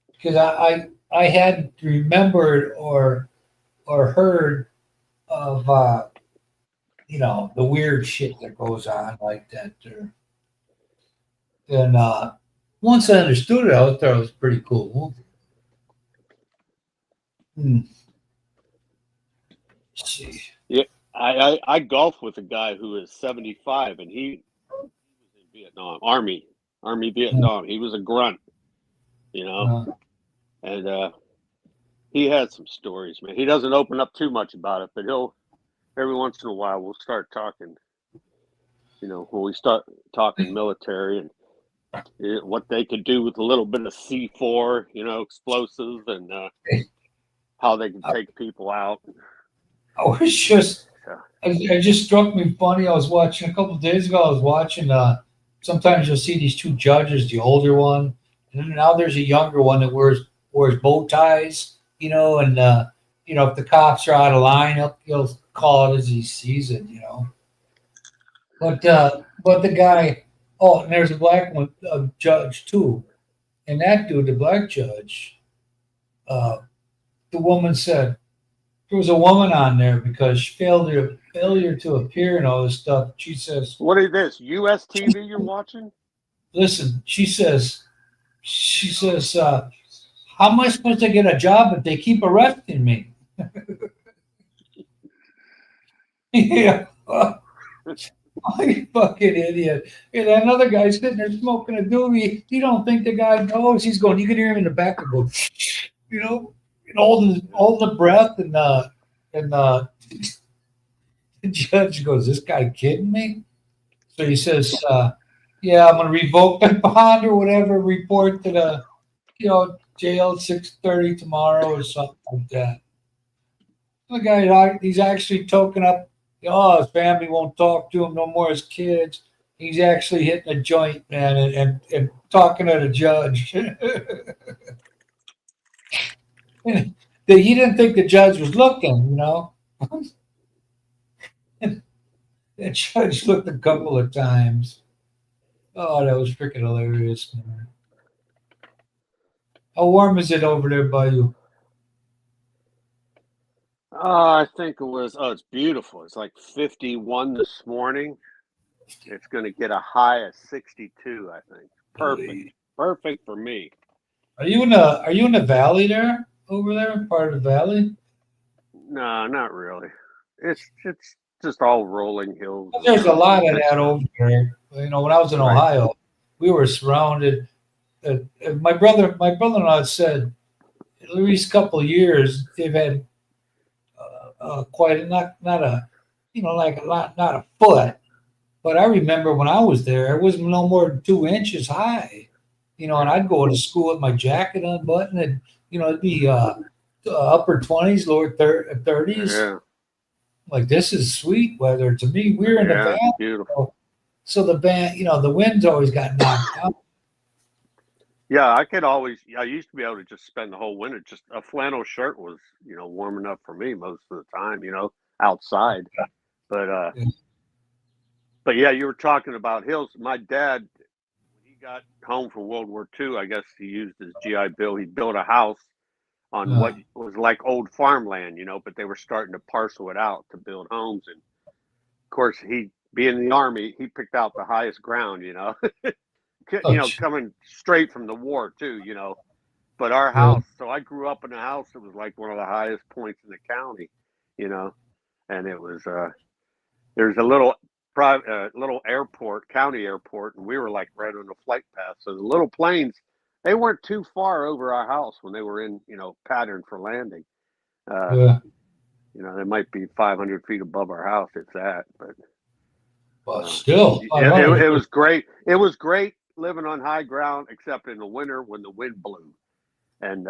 Because I hadn't remembered or heard of the weird shit that goes on like that. And once I understood it, I thought it was a pretty cool movie. Let's see. Yeah, I golfed with a guy who is 75, and he was in Vietnam, Army Vietnam. He was a grunt, And he had some stories, man. He doesn't open up too much about it, but he'll every once in a while we'll start talking. When we start talking military and what they could do with a little bit of C4, explosives, and how they can take people out. I was just, it just struck me funny. I was watching a couple of days ago. I was watching. Sometimes you'll see these two judges, the older one, and then now there's a younger one that wears bow ties. And if the cops are out of line, he'll call it as he sees it. But the guy. Oh, and there's a black one, a judge too, and that dude, the black judge. The woman said there was a woman on there because failure to appear and all this stuff. She says, "What is this? U.S. TV you're watching?" Listen, she says, how am I supposed to get a job if they keep arresting me? Yeah. Oh, you fucking idiot. And another guy's sitting there smoking a doobie. You don't think the guy knows. He's going, you can hear him in the back and go, and holding the breath. And the judge goes, this guy kidding me? So he says, yeah, I'm going to revoke the bond or whatever, report to the, jail at 6:30 tomorrow or something like that. The guy, he's actually token up. His family won't talk to him no more as kids. He's actually hitting a joint, man, and talking to the judge. He didn't think the judge was looking, The judge looked a couple of times. Oh, that was freaking hilarious, man. How warm is it over there by you? I think it was. Oh, it's beautiful. It's like 51 this morning. It's going to get a high of 62. I think. Perfect for me. Are you in the valley there? Over there, part of the valley? No, not really. It's just all rolling hills. There's a lot of that over there. When I was in Ohio, we were surrounded. My brother-in-law said, at least a couple of years they've had quite not a not a foot, but I remember when I was there, it was no more than 2 inches high. And I'd go to school with my jacket unbuttoned, and it'd be upper 20s, lower 30s. Yeah. Like, this is sweet weather to me. We're in the valley, beautiful. So the the wind's always got knocked out. Yeah, I used to be able to just spend the whole winter. Just a flannel shirt was, warm enough for me most of the time, outside. But yeah, you were talking about hills. My dad, when he got home from World War II, I guess he used his GI Bill. He built a house on what was like old farmland, but they were starting to parcel it out to build homes. And of course, he being in the Army, he picked out the highest ground, coming straight from the war too, but our house, so I grew up in a house that was like one of the highest points in the county, and it was, there's a little private, little airport, county airport. And we were like right on the flight path. So the little planes, they weren't too far over our house when they were in, pattern for landing. They might be 500 feet above our house, if that, but still, it was great. It was great living on high ground, except in the winter when the wind blew. And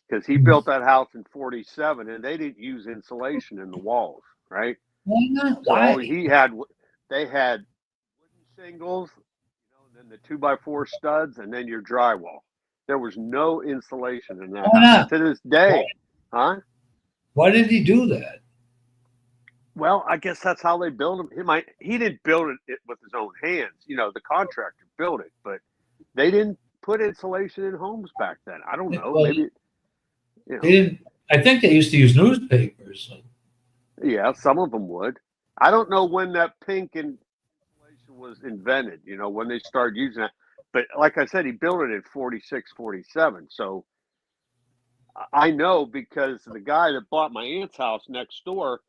because he built that house in 47, and they didn't use insulation in the walls, right? Why not? So they had wooden shingles, and then the 2x4 studs, and then your drywall. There was no insulation in that house to this day. Huh? Why did he do that? Well, I guess that's how they built him. He didn't build it with his own hands. The contractor built it, but they didn't put insulation in homes back then. I don't know. Maybe. They didn't. I think they used to use newspapers. Yeah, some of them would. I don't know when that pink insulation was invented. When they started using that. But like I said, he built it in 46, 47. So I know because the guy that bought my aunt's house next door,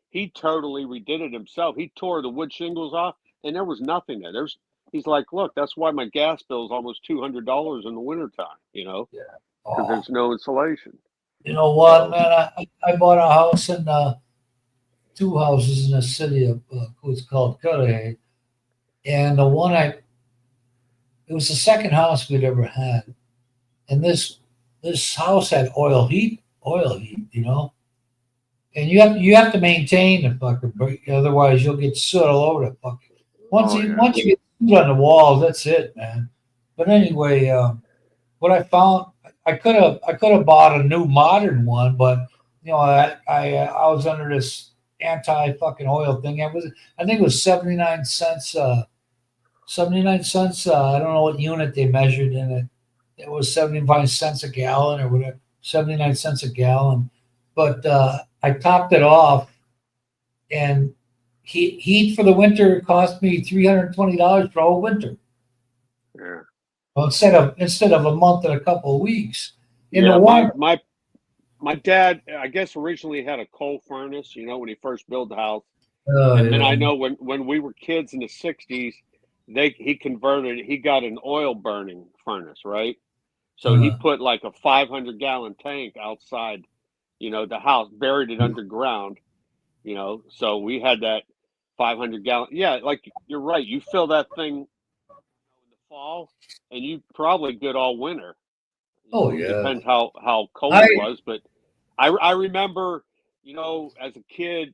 he totally redid it himself. He tore the wood shingles off, and there was nothing there. He's like, look, that's why my gas bill is almost $200 in the wintertime, Yeah. because there's no insulation. You know what, So, man? I bought a house in two houses in the city of what's called Cudahy, and it was the second house we'd ever had, and this house had oil heat, you know, and you have to maintain the fucker, but otherwise you'll get soot all over the fucker. oh yeah, Once you get soot on the walls, that's it, man. But anyway, what I found, I could have bought a new modern one, but you know, I was under this anti fucking oil thing. I think it was 79 cents. 79 cents. I don't know what unit they measured in it. It was 75 cents a gallon or whatever. 79 cents a gallon. But I topped it off, and heat for the winter cost me $320 for a whole winter. yeah. Well, instead of a month and a couple of weeks. In Yeah, the warm, my dad, I guess, originally had a coal furnace, you know, when he first built the house. uh, And then I know when we were kids in the 60s, he got an oil burning furnace, right? So he uh, put like a 500-gallon tank outside, you know, the house, buried it underground, you know. So we had that 500-gallon. Yeah, like you're right. You fill that thing in the fall, and you probably good all winter. You oh know, it yeah. depends how cold I it was, but I remember, you know, as a kid,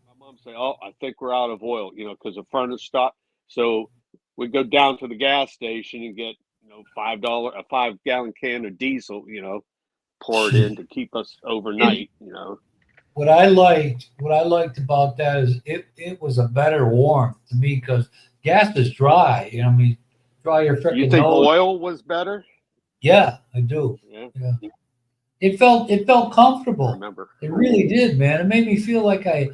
my mom say, "Oh, I think we're out of oil," you know, because the furnace stopped. So we go down to the gas station and get, you know, a 5-gallon can of diesel, you know, pour it in to keep us it, overnight, you know. what I liked about that is it was a better warmth to me because gas is dry. You know, I mean, dry your You freaking think nose. oil was better? Yeah, I do. Yeah, Yeah, it felt I comfortable. remember. It really did, man. It made me feel like I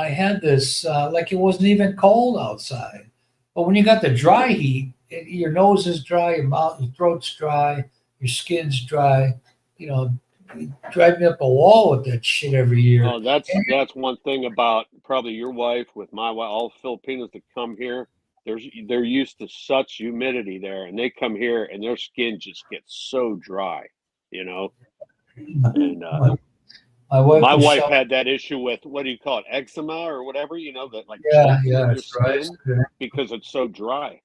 had this like it wasn't even cold outside. But when you got the dry heat, your nose is dry, your throat's dry, your skin's dry. You know, you drive me up a wall with that shit every year. Oh, that's one thing about probably your wife with my wife. All Filipinos that come here, they're used to such humidity there, and they come here and their skin just gets so dry, you know. And My, my wife my was wife showing. had that issue with, what do you call it, eczema or whatever, you know, that like Yeah, chafing yeah, of your that's right. skin because it's so dry.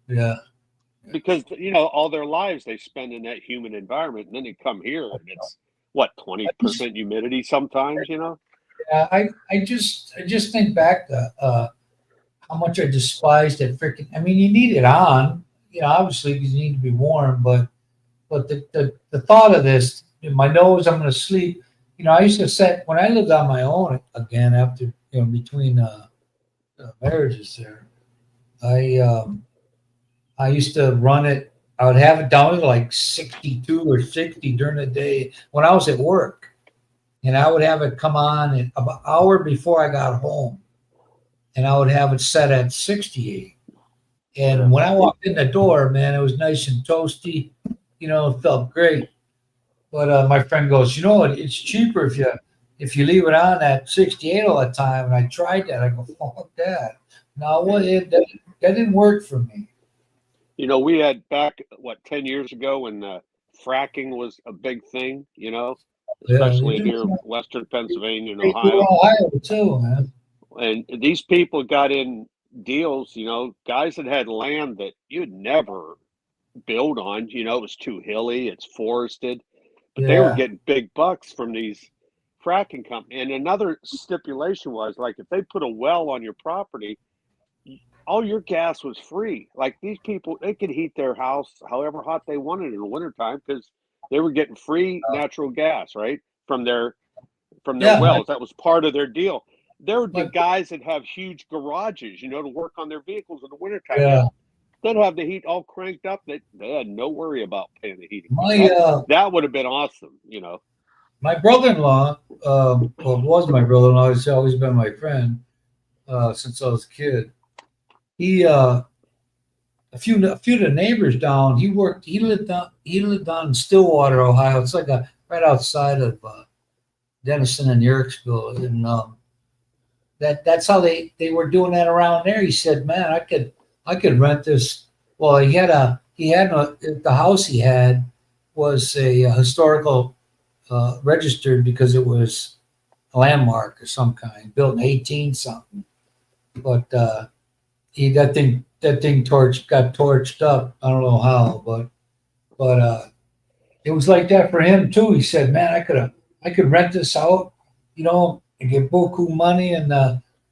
Yeah, Because you know all their lives they spend in that humid environment, and then they come here and it's what, I just, 20% humidity sometimes, you know. yeah, I just think back to how much I despised that freaking. I mean, you need it on, you know, obviously because you need to be warm, but the thought of this in my nose, I'm going to sleep. You know, I used to set when I lived on my own again after between marriages there. I I used to run it. I would have it down to like 62 or 60 during the day when I was at work, and I would have it come on about an hour before I got home, and I would have it set at 68. Yeah. And when I walked in the door, man, it was nice and toasty. You know, it felt great. But my friend goes, you know what? It's cheaper if you leave it on at 68 all the time. And I tried that. I go, fuck that. No, that didn't work for me. You know, we had back, what, 10 years ago when fracking was a big thing, you know, Yeah, especially here, Western Pennsylvania and they do Ohio. Ohio too, man. And these people got in deals, you know, guys that had land that you'd never build on, you know, it was too hilly, it's forested, but they were Yeah. getting big bucks from these fracking companies. And another stipulation was like if they put a well on your property, all your gas was free. Like these people, they could heat their house however hot they wanted in the wintertime because they were getting free natural gas, right? From their Yeah. wells. That was part of their deal. There would be My, guys that have huge garages, you know, to work on their vehicles in the wintertime. yeah. They'd have the heat all cranked up. They had no worry about paying the heating bill. My That would have been awesome, you know. my brother-in-law, well, was my brother-in-law. He's always been my friend since I was a kid. He a few of the neighbors down. He lived down in Stillwater, Ohio. It's like right outside of Denison and Yerkesville, and that's how they were doing that around there. He said, "Man, I could rent this." Well, the house he had. was a historical registered because it was a landmark of some kind, built in 18 something. But that thing got torched up. I don't know how, but it was like that for him too. He said, "Man, I could rent this out, and get beaucoup money and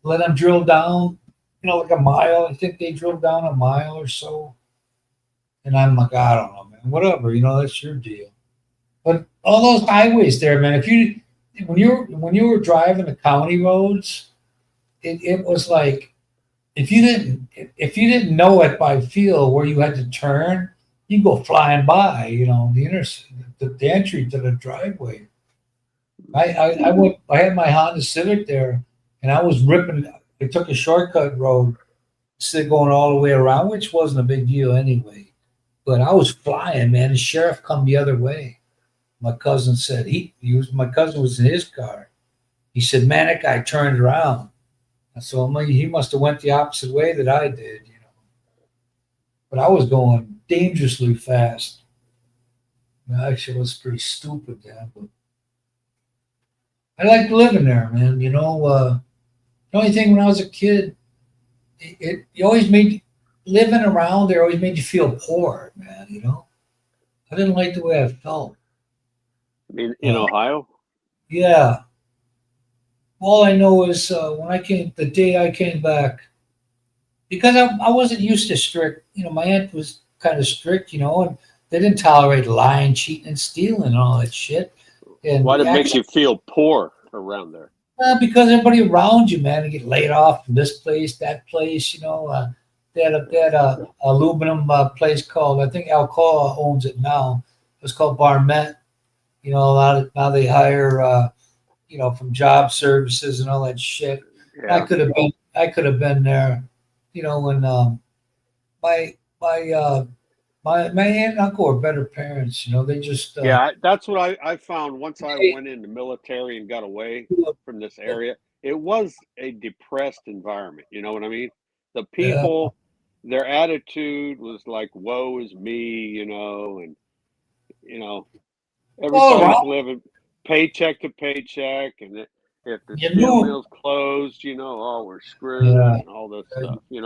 let them drill down, like a mile. I think they drilled down a mile or so." And I'm like, I don't know, man. Whatever, that's your deal. But all those highways there, man. When you were driving the county roads, it was like if you didn't know it by feel where you had to turn, you go flying by, the entry to the driveway. I had my Honda Civic there, and I was ripping. I took a shortcut road instead of going all the way around, which wasn't a big deal anyway. But I was flying, man. The sheriff come the other way. My cousin said my cousin was in his car. He said, "Man, that guy turned around." I said, he must have went the opposite way that I did, But I was going dangerously fast. Actually, it was pretty stupid, yeah, but I liked living there, man. The only thing when I was a kid, you always living around there always made you feel poor, man. I didn't like the way I felt. In Ohio? Yeah. All I know is the day I came back, because I wasn't used to strict. My aunt was kind of strict, and they didn't tolerate lying, cheating, and stealing and all that shit. And why did it make you feel poor around there? Because everybody around you, man, they get laid off from this place, that place. They had a aluminum place called, I think Alcoa owns it now. It was called Barmet. Now they hire, from job services and all that shit. Yeah. I could have been there, when my aunt and uncle were better parents. They just that's what I found once I went in the military and got away from this area. It was a depressed environment. You know what I mean? The people, their attitude was like, "Woe is me," and everybody's living paycheck to paycheck, and if the steel mill's closed, we're screwed and all this stuff. You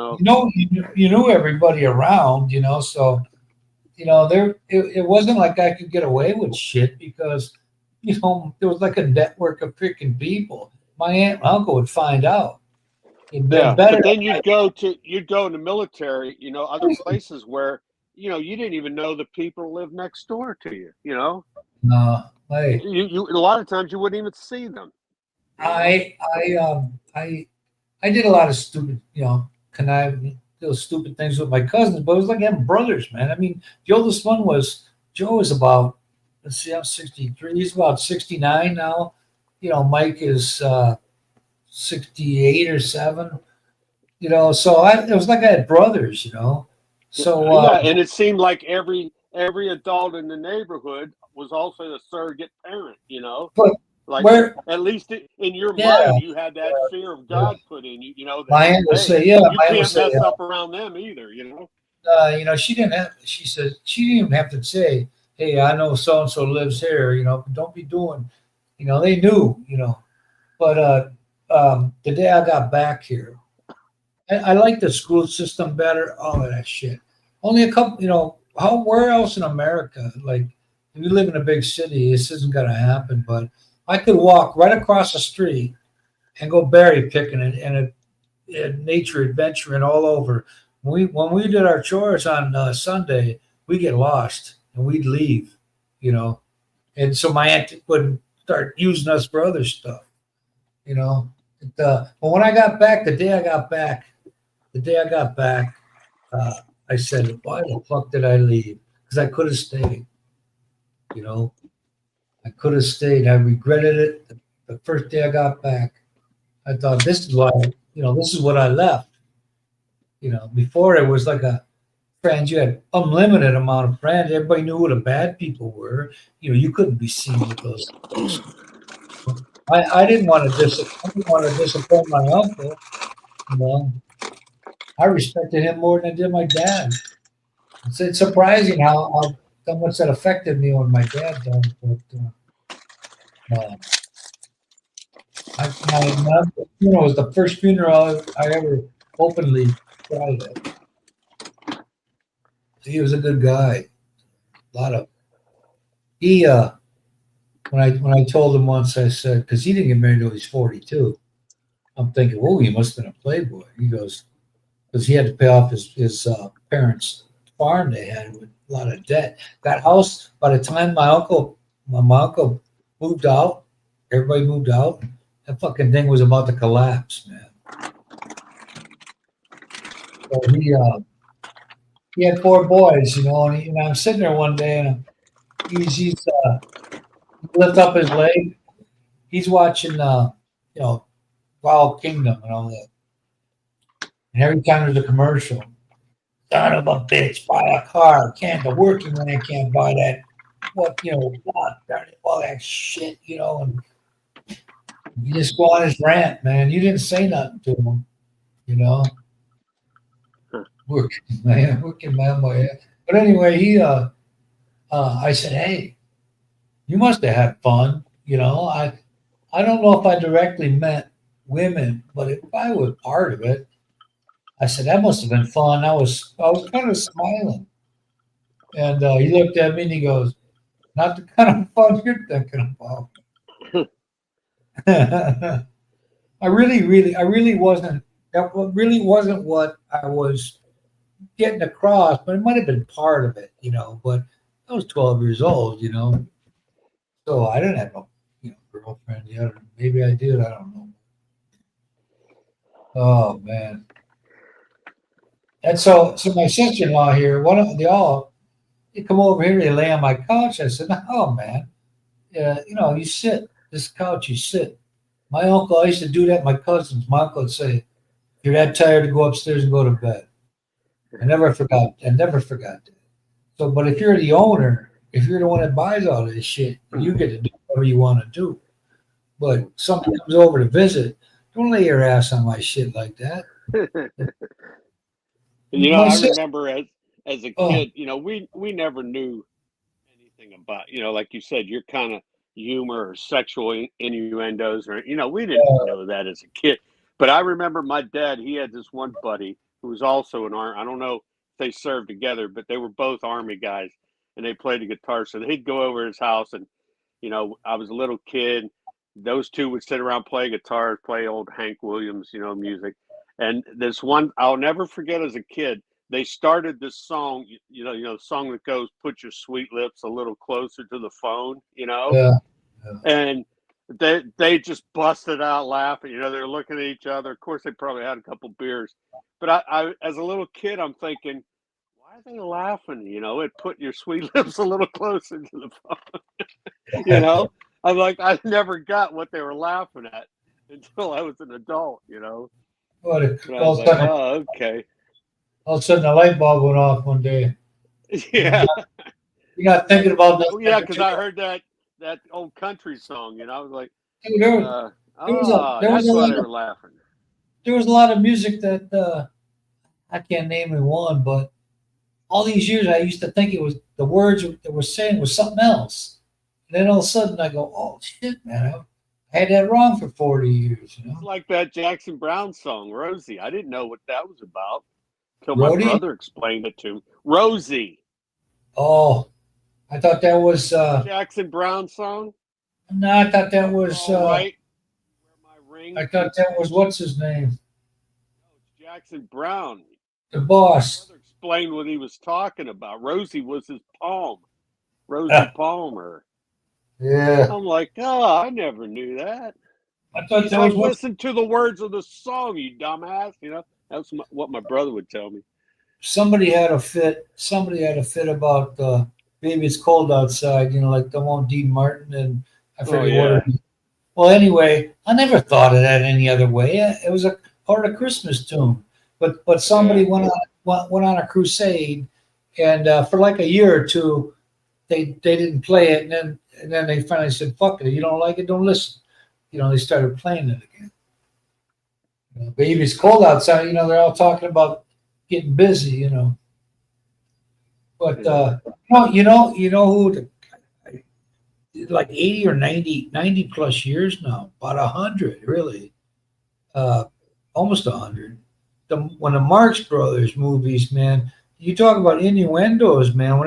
knew everybody around, so it wasn't like I could get away with shit because there was like a network of freaking people. My aunt and uncle would find out. But then you'd go in the military, other places where you didn't even know the people lived next door to you. No, hey. You a lot of times you wouldn't even see them. I did a lot of stupid, conniving, those stupid things with my cousins, but it was like having brothers, man. I mean, the oldest one Joe was about, let's see, I'm 63. He's about 69 now. Mike is 68 or 7. So it was like I had brothers, So and it seemed like every adult in the neighborhood was also a surrogate parent, But at least in your mind, you had that fear of God put in you. My aunt would say, you can't mess up around them either. She didn't have. She said she didn't even have to say, "Hey, I know so and so lives here." Don't be doing. They knew. But the day I got back here, I like the school system better. All of that shit. Only a couple. Where else in America? Like, if you live in a big city, this isn't gonna happen. But I could walk right across the street and go berry picking and nature adventuring all over. When we did our chores on Sunday, we get lost and we'd leave, And so my aunt would start using us for other stuff, But when I got back, the day I got back, I said, "Why the fuck did I leave?" Because I could have stayed, I could have stayed. I regretted it. The first day I got back, I thought, this is why, this is what I left. Before it was like friends, you had unlimited amount of friends. Everybody knew who the bad people were. You couldn't be seen with those. I didn't want to disappoint my uncle. I respected him more than I did my dad. It's surprising how much that affected me when my dad died. But my funeral was the first funeral I ever openly cried at. He was a good guy. A lot of he. When I told him once, I said, because he didn't get married until he's 42. I'm thinking, whoa, he must have been a playboy. He goes, because he had to pay off his parents' farm they had with a lot of debt. That house, by the time my uncle moved out, everybody moved out, that fucking thing was about to collapse, man. So he had 4 boys, and I'm sitting there one day and he's lift up his leg. He's watching, Wild Kingdom and all that. And every time there's a commercial, son of a bitch, buy a car. The working man can't buy that. All that shit, and you just go on his rant, man. You didn't say nothing to him, Working man, boy. But anyway, I said, hey, you must have had fun, I don't know if I directly meant women, but if I was part of it, I said that must have been fun. I was kind of smiling, and he looked at me and he goes, "Not the kind of fun you're thinking about." I really wasn't. That really wasn't what I was getting across, but it might have been part of it, But I was 12 years old, so I didn't have no, girlfriend yet. Or maybe I did. I don't know. Oh man. And so my sister-in-law here, they come over here, they lay on my couch. I said, "Oh man, you sit this couch, you sit." My uncle, I used to do that. My cousins, my uncle would say, "You're that tired to go upstairs and go to bed." I never forgot that. So, but if you're the owner, if you're the one that buys all this shit, you get to do whatever you want to do. But somebody comes over to visit, don't lay your ass on my shit like that. I remember as a kid, we never knew anything about, like you said, your kind of humor or sexual innuendos, or we didn't know that as a kid. But I remember my dad, he had this one buddy who was also an Army. I don't know if they served together, but they were both Army guys, and they played the guitar. So he'd go over his house, and I was a little kid. Those two would sit around, play guitar, play old Hank Williams, music. And this one, I'll never forget as a kid, they started this song, the song that goes, "Put your sweet lips a little closer to the phone," Yeah. And they just busted out laughing. They're looking at each other. Of course, they probably had a couple beers. But I as a little kid, I'm thinking, why are they laughing? It put your sweet lips a little closer to the phone. I'm like, I never got what they were laughing at until I was an adult, What And I was like, oh, okay. All of a sudden, the light bulb went off one day. Yeah. You're not thinking about that. Yeah, because I heard that old country song, I was like, There that's why they were laughing. There was a lot of music that I can't name in one, but all these years I used to think it was the words that were saying was something else. And then all of a sudden I go, oh shit, man, I had that wrong for 40 years, It's like that Jackson Browne song, Rosie. I didn't know what that was about until my brother explained it to me. Rosie. Oh, I thought that was Jackson Browne song. No, I thought that was right. I thought that was what's his name? No, it's Jackson Browne. The boss. My brother explained what he was talking about. Rosie was his poem. Rosie Palmer. Yeah. I'm like, oh, I never knew that. I thought that was listen to the words of the song, you dumbass. That's what my brother would tell me. Somebody had a fit about Baby It's Cold Outside, like the one Dean Martin, and I forget what. Well, anyway, I never thought of that any other way. It was a part of Christmas tune, but somebody went on a crusade, and for like a year or two, they didn't play it, and then they finally said, "Fuck it, you don't like it, don't listen." They started playing it again. Baby It's Cold Outside. They're all talking about getting busy. But Yeah. you know who like 80 or 90 plus years now, about 100 really, uh, almost 100. When the Marx Brothers movies, man, you talk about innuendos, man.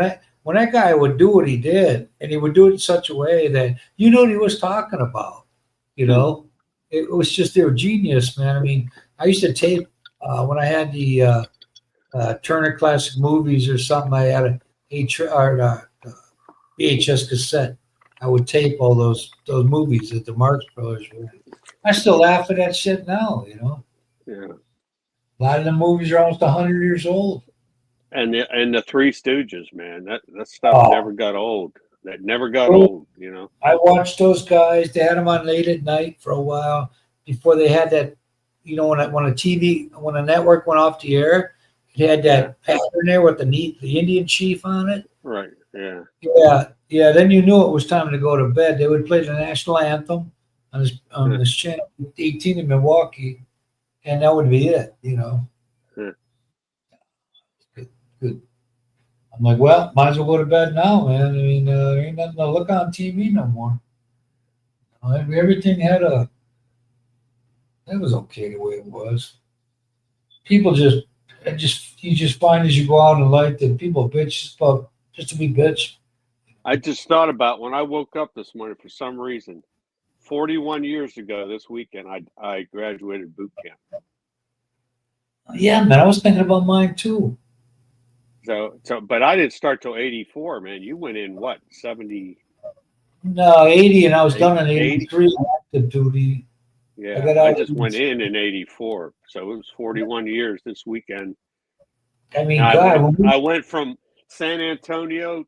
When that guy would do what he did, and he would do it in such a way that you knew what he was talking about. You Hmm. know, it was just they were genius, man. I mean, I used to tape when I had the Turner Classic Movies or something. I had a VHS cassette. I would tape all those movies that the Marx Brothers were in. I still laugh at that shit now. Yeah. A lot of the movies are almost 100 years old. And the Three Stooges, man, that stuff Oh, never got old. That never got old, you know. I watched those guys. They had them on late at night for a while before they had that. When a network went off the air, it had Yeah. that pattern there with the Indian chief on it. Right. Yeah. Yeah, yeah. Then you knew it was time to go to bed. They would play the national anthem on Yeah. this channel 18 in Milwaukee, and that would be it. Yeah. Good, good. I'm like, well, might as well go to bed now, man. I mean, there ain't nothing to look on TV no more. Everything it was okay the way it was. People you just find as you go out in life that people bitch about just to be bitch. I just thought about when I woke up this morning for some reason. 41 years ago this weekend, I graduated boot camp. Yeah, man, I was thinking about mine too. But I didn't start till 84, man. You went in what, 70, No, 80, and I was done in 80? 83 active duty. I Yeah, got I out. just went in 84. So it was 41 years this weekend. I And mean, God, I went from San Antonio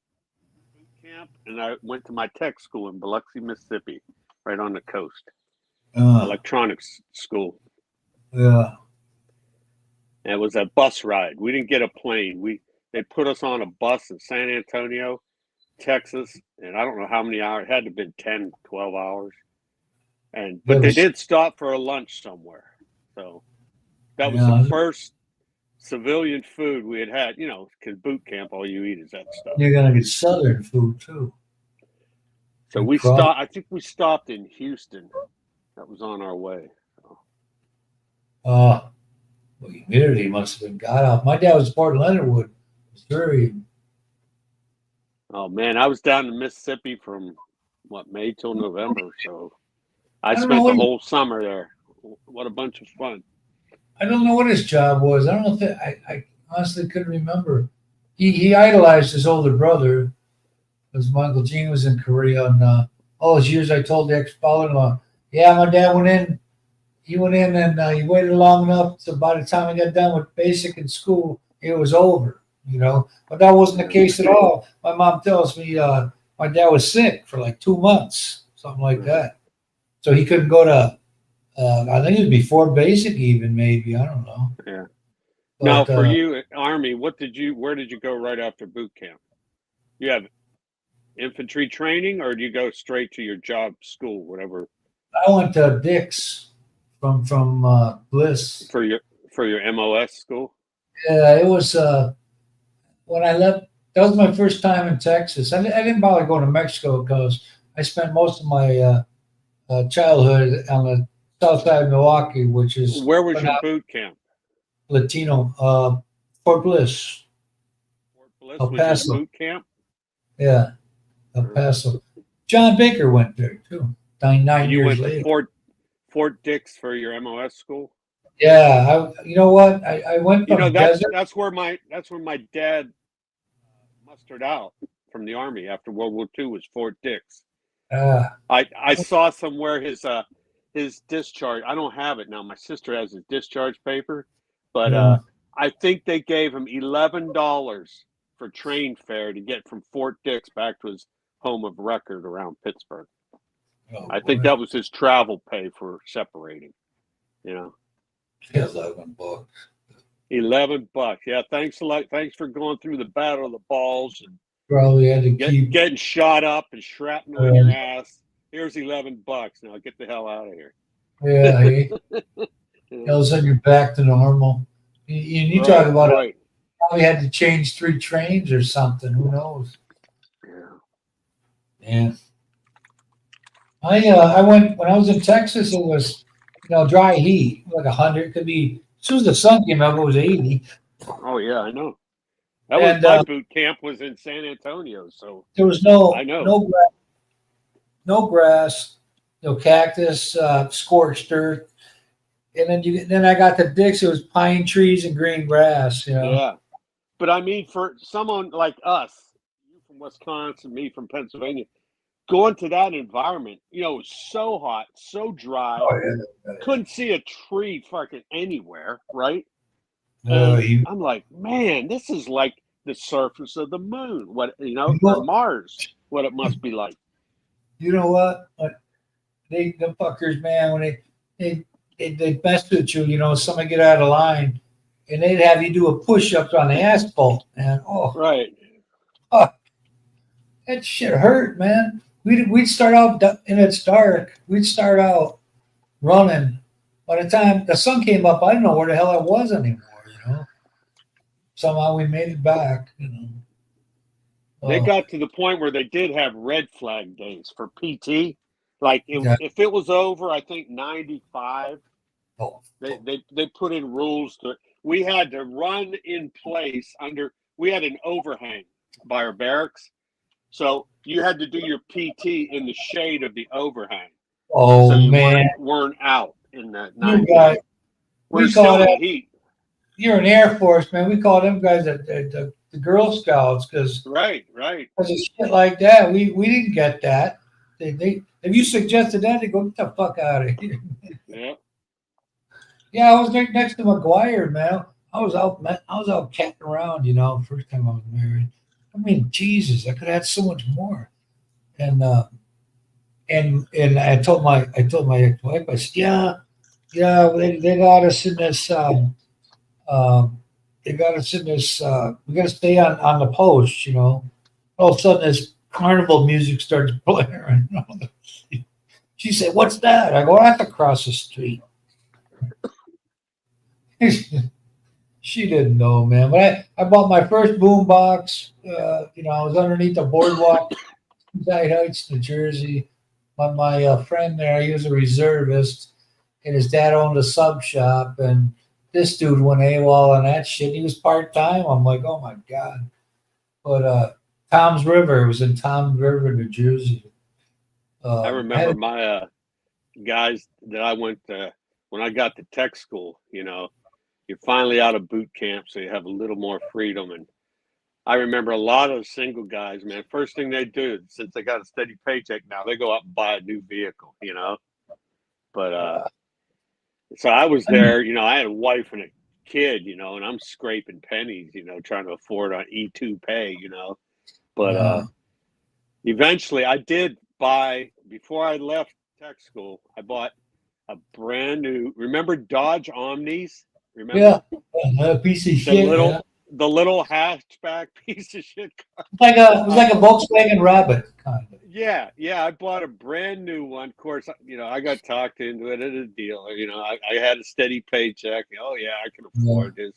boot camp and I went to my tech school in Biloxi, Mississippi, right on the coast. Electronics school. Yeah. And it was a bus ride. We didn't get a plane. They put us on a bus in San Antonio, Texas, and I don't know how many hours. It had to have been 10, 12 hours. But they did stop for a lunch somewhere. So that was the Yeah, first civilian food we had, because boot camp, all you eat is that stuff. you're gonna get Southern food too. So we stopped. I think we stopped in Houston. That was on our way. So. Well, humidity must have been god off. My dad was Port Leonard, Missouri. Oh man, I was down in Mississippi from May till November. So I spent the whole summer there. What a bunch of fun. I don't know what his job was. I don't know if I honestly couldn't remember. He idolized his older brother because my Uncle Gene was in Korea, and all those years I told the ex-father-in-law, yeah, my dad went in. He went in and he waited long enough. So by the time I got done with basic in school, it was over. But that wasn't the case at all. My mom tells me my dad was sick for like 2 months, something like that. So he couldn't go to. I think it was before basic, even maybe. I don't know. Yeah. But, now, for you, Army, where did you go right after boot camp? You have infantry training, or do you go straight to your job, school, whatever? I went to Dick's from Bliss for your MOS school. Yeah, it was when I left. That was my first time in Texas. I didn't bother going to Mexico because I spent most of my childhood on the south side of Milwaukee, which is where was your boot camp? Latino, Fort Bliss. Fort Bliss El Paso. Was your boot camp? Yeah, El Paso. John Baker went there too. 9 you years went later. To Fort Dix for your MOS school. Yeah, you know what? I went from that's where my dad mustered out from the Army after World War II was Fort Dix. I saw somewhere his discharge. I don't have it now. My sister has his discharge paper, but I think they gave him $11 for train fare to get from Fort Dix back to his home of record around Pittsburgh. Oh, I think that was his travel pay for separating. $11. $11. Yeah, thanks a lot. Thanks for going through the Battle of the Balls and probably had to keep getting shot up and shrapnel in your ass. Here's $11. Now get the hell out of here. Yeah, all of a sudden you're back to normal. You talk about probably had to change 3 trains or something. Who knows? Yeah. Yeah. I went when I was in Texas. It was dry heat, like 100. Could be as soon as the sun came up, it was 80, Oh yeah, I know. That was and my boot camp was in San Antonio, so there was I know. no grass, no cactus, scorched earth, and then I got to Dix. It was pine trees and green grass. Yeah. But I mean, for someone like us, you from Wisconsin, me from Pennsylvania, going to that environment, it was so hot, so dry, Oh yeah. couldn't see a tree fucking anywhere, right? No, And I'm like, man, this is like the surface of the moon. What You or know- Mars? What it must be like. You know what? The fuckers, man, when they mess with you, somebody get out of line, and they'd have you do a push up on the asphalt, man. Oh, Right. that shit hurt, man. We'd start out and it's dark. We'd start out running. By the time the sun came up, I didn't know where the hell I was anymore. Somehow we made it back. They Oh, got to the point where they did have red flag days for PT. Like Yeah. if it was over, I think 95, oh, they put in rules to we had to run in place we had an overhang by our barracks. So you had to do your PT in the shade of the overhang. oh So you man, weren't out in that you night. guys, We're we call still in that- the heat. you're in Air Force, man. We call them guys the Girl Scouts because Right. of shit like that. We didn't get that. They if you suggested that, they go get the fuck out of here. Yeah. Yeah, I was right next to McGuire, man. I was out catting around, first time I was married. I mean, Jesus, I could have had so much more. And I told my ex-wife, I said, yeah, they got us in this they got us in this we gotta stay on the post. All of a sudden this carnival music starts blaring. She said, "What's that?" I go, "That's across the street." She didn't know, man. But I bought my first boom box. I was underneath the boardwalk, Inside Heights, New Jersey. My friend there, he was a reservist, and his dad owned a sub shop. And this dude went AWOL on that shit. He was part time. I'm like, oh my god. But Tom's River, it was in Tom's River, New Jersey. I remember my guys that I went to when I got to tech school, you're finally out of boot camp, so you have a little more freedom. And I remember a lot of single guys, man, first thing they do, since they got a steady paycheck now, they go out and buy a new vehicle, But so I was there, I had a wife and a kid, and I'm scraping pennies, trying to afford on E2 pay, But eventually I did buy, before I left tech school, I bought a brand new, remember Dodge Omnis? Remember? Yeah, a piece of The shit. the little hatchback piece of shit car. It was like a Volkswagen Rabbit, kind of. Yeah, I bought a brand new one. Of course, I got talked into it at a dealer. I had a steady paycheck. Oh yeah, I can afford this.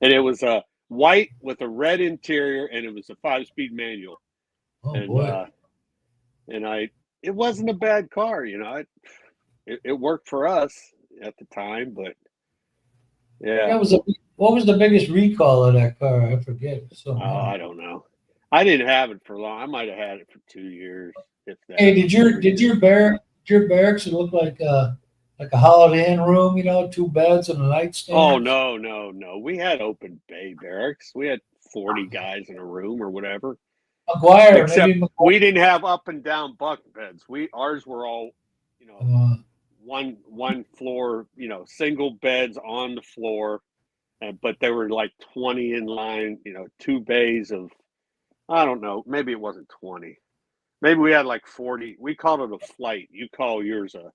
And it was a white with a red interior, and it was a 5-speed manual. Oh And boy. it wasn't a bad car. It worked for us at the time, but yeah. What was the biggest recall of that car? I forget. So I don't know. I didn't have it for long. I might have had it for 2 years, if that. Hey, did your barracks look like a Holiday Inn room? 2 beds and a nightstand. Oh no. We had open bay barracks. We had 40 guys in a room or whatever. McGuire, Except maybe McGuire. we didn't have up and down bunk beds. Ours were all, one floor, single beds on the floor, but there were like 20 in line, 2 bays of, I don't know, maybe it wasn't 20. Maybe we had like 40. We called it a flight. You call yours a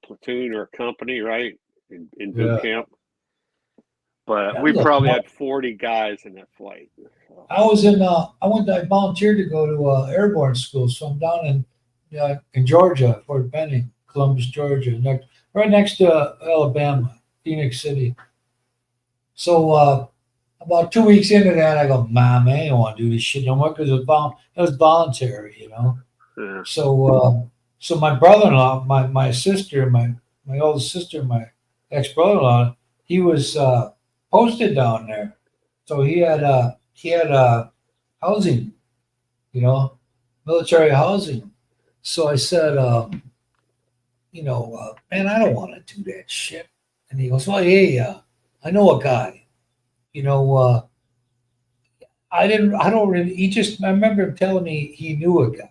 platoon or a company, right? In boot camp. But That we was a probably flight. had 40 guys in that flight. So. I volunteered to go to airborne school, so I'm down in Georgia, Fort Benning, Columbus, Georgia, right next to Alabama, Phoenix City. So About 2 weeks into that, I go, Mom, I ain't want to do this shit no more because it was voluntary, you know. Yeah. So my brother-in-law, my sister, my oldest sister, my ex-brother-in-law, he was posted down there, so he had housing, you know, military housing. So I said, man, I don't want to do that shit. And he goes, well, hey, I know a guy, you know. I don't really. I remember him telling me he knew a guy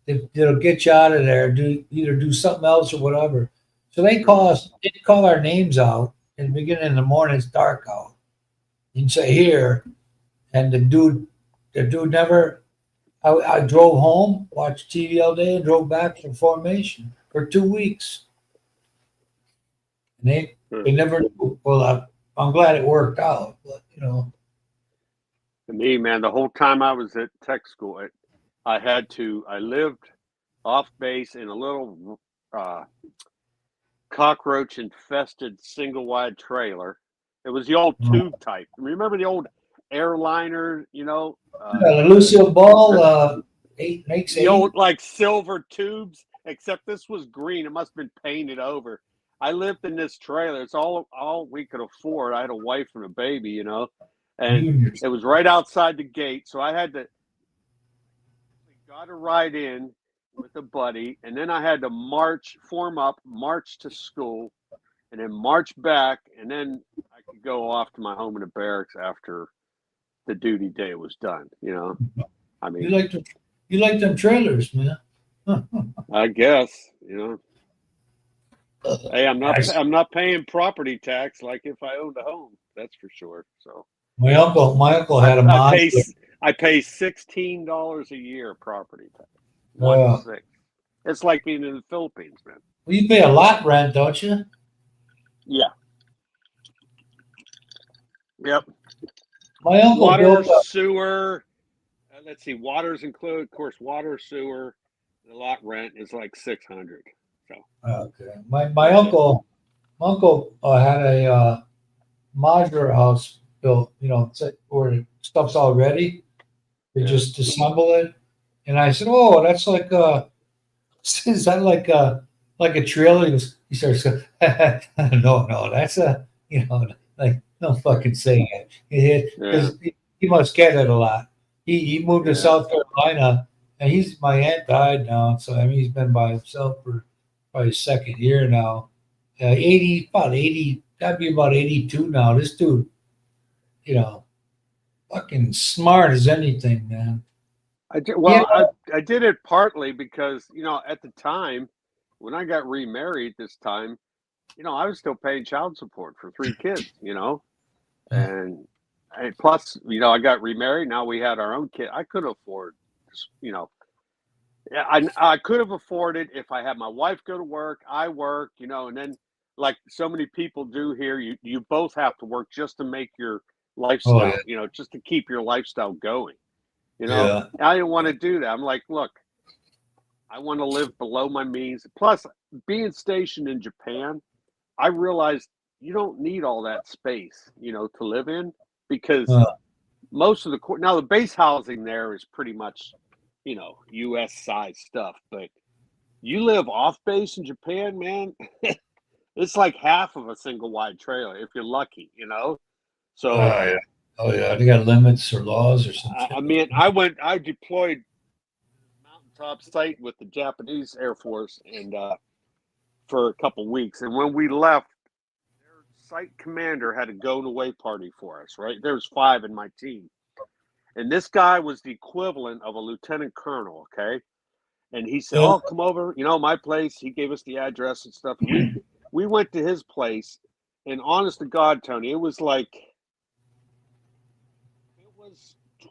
that'll get you out of there, either do something else or whatever. So they call our names out in the beginning of the morning. It's dark out. You can say here, and the dude never. I drove home, watched TV all day, and drove back from formation for 2 weeks. And they never knew. Well, I'm glad it worked out, but To me, man, the whole time I was at tech school, I lived off base in a little cockroach infested single wide trailer. It was the old tube type. Remember the old airliner, Lucille Ball makes the 8. old like silver tubes, except this was green. It must have been painted over. I lived in this trailer. It's all we could afford. I had a wife and a baby, and Juniors. it was right outside the gate. So I got to ride in with a buddy, and then I had to form up, march to school, and then march back, and then I could go off to my home in the barracks after the duty day was done. I You mean, like them trailers, man. I guess Hey, I- I'm not paying property tax like if I owned a home. That's for sure. So my uncle had a I pay Mazda. I pay $16 a year property tax. Uh, 1 6. It's like being in the Philippines, man. well, you pay a lot rent, don't you? Yeah. Yep. My uncle Water, built a. sewer. Let's see. Water's included, of course. Water, sewer, the lot rent is like 600. So Okay. My uncle had a modular house built. Where stuff's all ready. They yeah. just assemble it. And I said, "Oh, that's like is that like a trailer?" He starts going, no, that's like no fucking saying it. Yeah. Because he must get it a lot. He moved to Yeah. South Carolina, and my aunt died now, so I mean he's been by himself for probably his second year now. 80, gotta be about 82 now. This dude, you know, fucking smart as anything, man. Yeah, I did it partly because, at the time when I got remarried this time, I was still paying child support for 3 kids, and plus, I got remarried. Now we had our own kid. I could afford, you know, yeah, I could have afforded if I had my wife go to work, I work, and then like so many people do here, you both have to work just to make your oh yeah, lifestyle, just to keep your lifestyle going. yeah. I didn't want to do that. I'm like, look, I want to live below my means. Plus, being stationed in Japan, I realized you don't need all that space, to live in because Uh, most of now the base housing there is pretty much, U.S. size stuff. But you live off base in Japan, man, it's like half of a single wide trailer if you're lucky. So yeah. Oh yeah, they got limits or laws or some shit. I mean, I deployed mountaintop site with the Japanese Air Force and for a couple weeks, and when we left, their site commander had a going away party for us. Right, there was 5 in my team, and this guy was the equivalent of a lieutenant colonel. Okay, and he said, Yeah. "Oh, come over, my place." He gave us the address and stuff. We went to his place, and honest to God, Tony, it was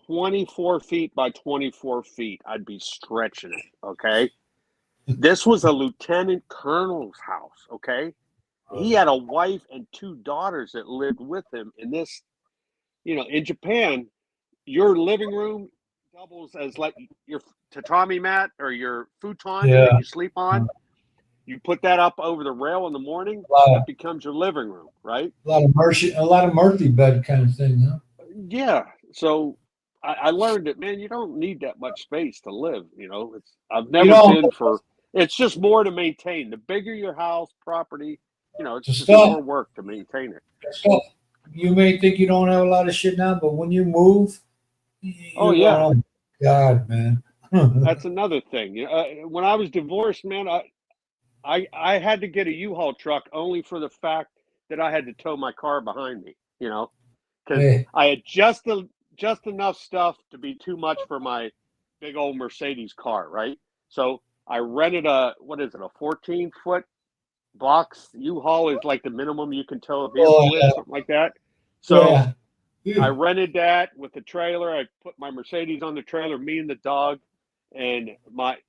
24 feet by 24 feet. I'd be stretching it. Okay. This was a lieutenant colonel's house. Okay. He had a wife and 2 daughters that lived with him. In this, in Japan, your living room doubles as like your tatami mat or your futon that Yeah. you sleep on. You put that up over the rail in the morning, Wow. that becomes your living room, right? A lot of Murphy bed kind of thing, huh? Yeah. So I learned that, man, you don't need that much space to live. I've You never know, been for. It's just more to maintain. The bigger your house, property, it's the just stuff, more work to maintain it. stuff. You may think you don't have a lot of shit now, but when you move, Oh you're yeah, going, oh God, man. that's another thing. When I was divorced, man, I had to get a U-Haul truck only for the fact that I had to tow my car behind me. Because Hey, I had just enough stuff to be too much for my big old Mercedes car, right? So I rented a 14-foot box. U-Haul is like the minimum you can tow a vehicle oh with, yeah, something like that. So yeah. I Yeah. rented that with the trailer. I put my Mercedes on the trailer, me and the dog, and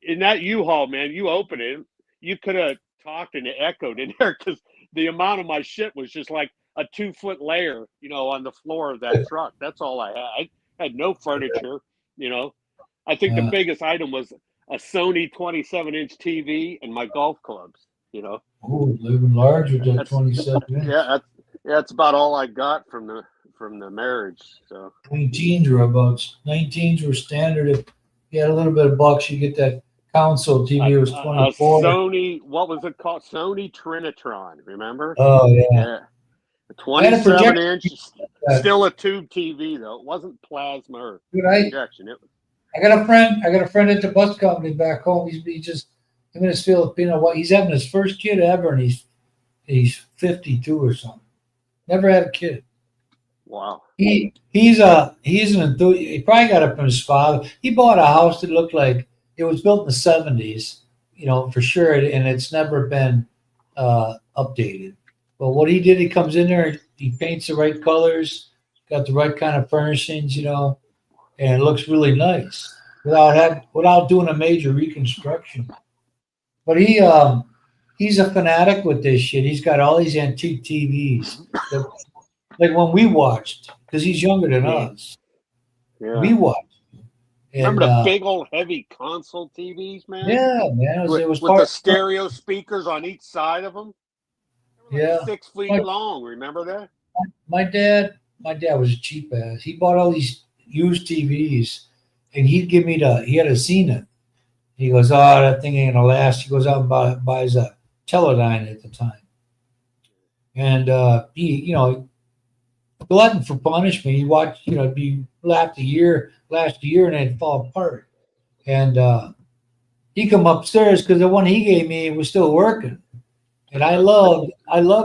in that U-Haul, man, you open it, you could have talked and it echoed in there because the amount of my shit was just like a 2-foot layer, on the floor of that truck. That's all I had. I had no furniture, you know. I think the biggest item was a Sony 27-inch TV and my golf clubs, Oh, living large with that That's 27 yeah, inch. that's about all I got from the marriage. So 19s were standard. If you had a little bit of bucks, you get that console a, TV. It was a 24. Sony, what was it called? Sony Trinitron, remember? Oh yeah, Yeah. A I had a 27 projector. inch, That, still a tube TV though. It wasn't plasma or dude, projection. It was I got a friend. I got a friend at the bus company back home. He just him and his Filipino. What he's having his first kid ever, and he's 52 or something. Never had a kid. wow. He's an enthusiast. He probably got it from his father. He bought a house that looked like it was built in the 70s, for sure, and it's never been updated. But what he did, he comes in there, he paints the right colors, got the right kind of furnishings, and it looks really nice without doing a major reconstruction. But he's a fanatic with this shit. He's got all these antique TVs. That, like when we watched, because he's younger than us, Yeah. we watched, and Remember the big old heavy console TVs, man? yeah, man, it was With the part. stereo speakers on each side of them? They were like Yeah, 6 feet my, long. Remember that? my dad was a cheap ass. He bought all these used TVs, and he'd give me he had a Zenith. He goes, oh, that thing ain't gonna last. He goes out and buys a Teledyne at the time, and he glutton for punishment. He watched, be last a year, and then fall apart. And he come upstairs because the one he gave me was still working. And I loved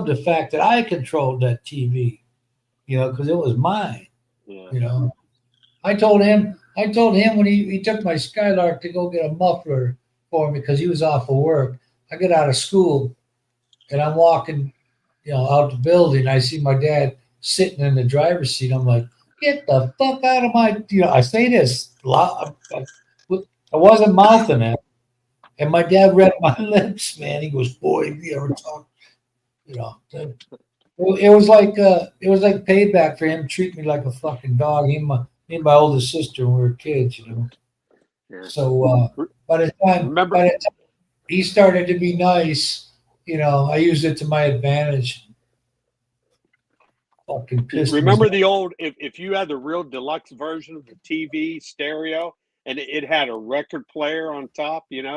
the fact that I controlled that TV, because it was mine. Yeah. I told him when he took my Skylark to go get a muffler for me because he was off of work. I get out of school and I'm walking, out the building. I see my dad sitting in the driver's seat. I'm like, get the fuck out of my, I say this loud. I wasn't mouthing it. And my dad read my lips, man. He goes, boy, if you ever talk, it was like payback for him treating me like a fucking dog. Me and my oldest sister when we were kids, Yeah. So by the time he started to be nice, I used it to my advantage. Fucking pissed me Remember off. the old, if you had the real deluxe version of the TV stereo and it had a record player on top, Yeah.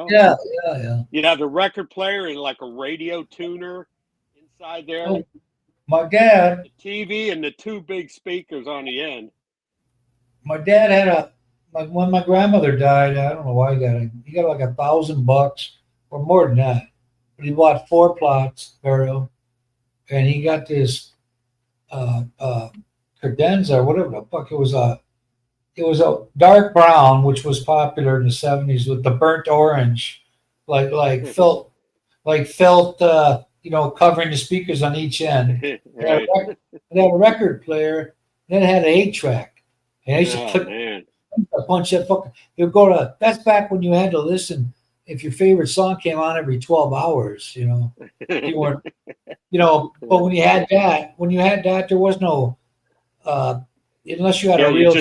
you'd have the record player and like a radio tuner inside there, Oh, my dad the TV and the two big speakers on the end. had when my grandmother died, I don't know why he got like $1,000 or more than that. But he bought 4 plots, burial, and he got this cadenza, whatever the fuck it was. It was a dark brown, which was popular in the 70s with the burnt orange, like felt covering the speakers on each end. Right. It had a record player, then it had an 8-track. And I used to click Man. a bunch of fucking. You'd go to. That's back when you had to listen. If your favorite song came on every 12 hours, you weren't, But when you had that, there was no, unless you had a real.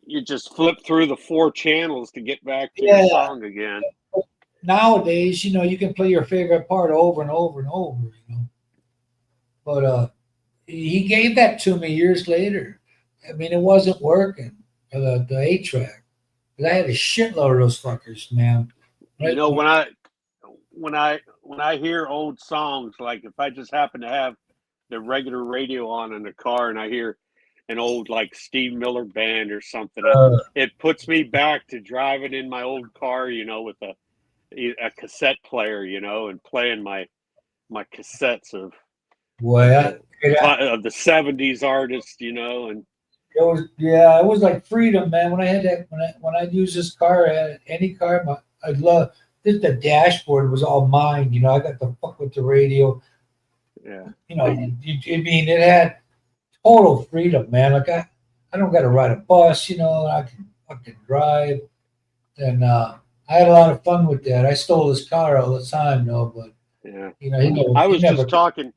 You just flip through the 4 channels to get back to your song again. nowadays, you can play your favorite part over and over and over. But he gave that to me years later. I mean, it wasn't working, the 8 track. But I had a shitload of those fuckers, man. You Right? know, when I hear old songs, like if I just happen to have the regular radio on in the car and I hear an old like Steve Miller Band or something, Uh, it puts me back to driving in my old car, with a cassette player, and playing my cassettes of boy, of I, the it, of the '70s artists, and it was like freedom, man. When I had that, when I used this car, I had any car, I love this. The dashboard was all mine. I got the fuck with the radio. yeah, I mean, it had total freedom, man. Like I don't got to ride a bus. I can drive, and I had a lot of fun with that. I stole his car all the time, though, but yeah. he I was never. just talking.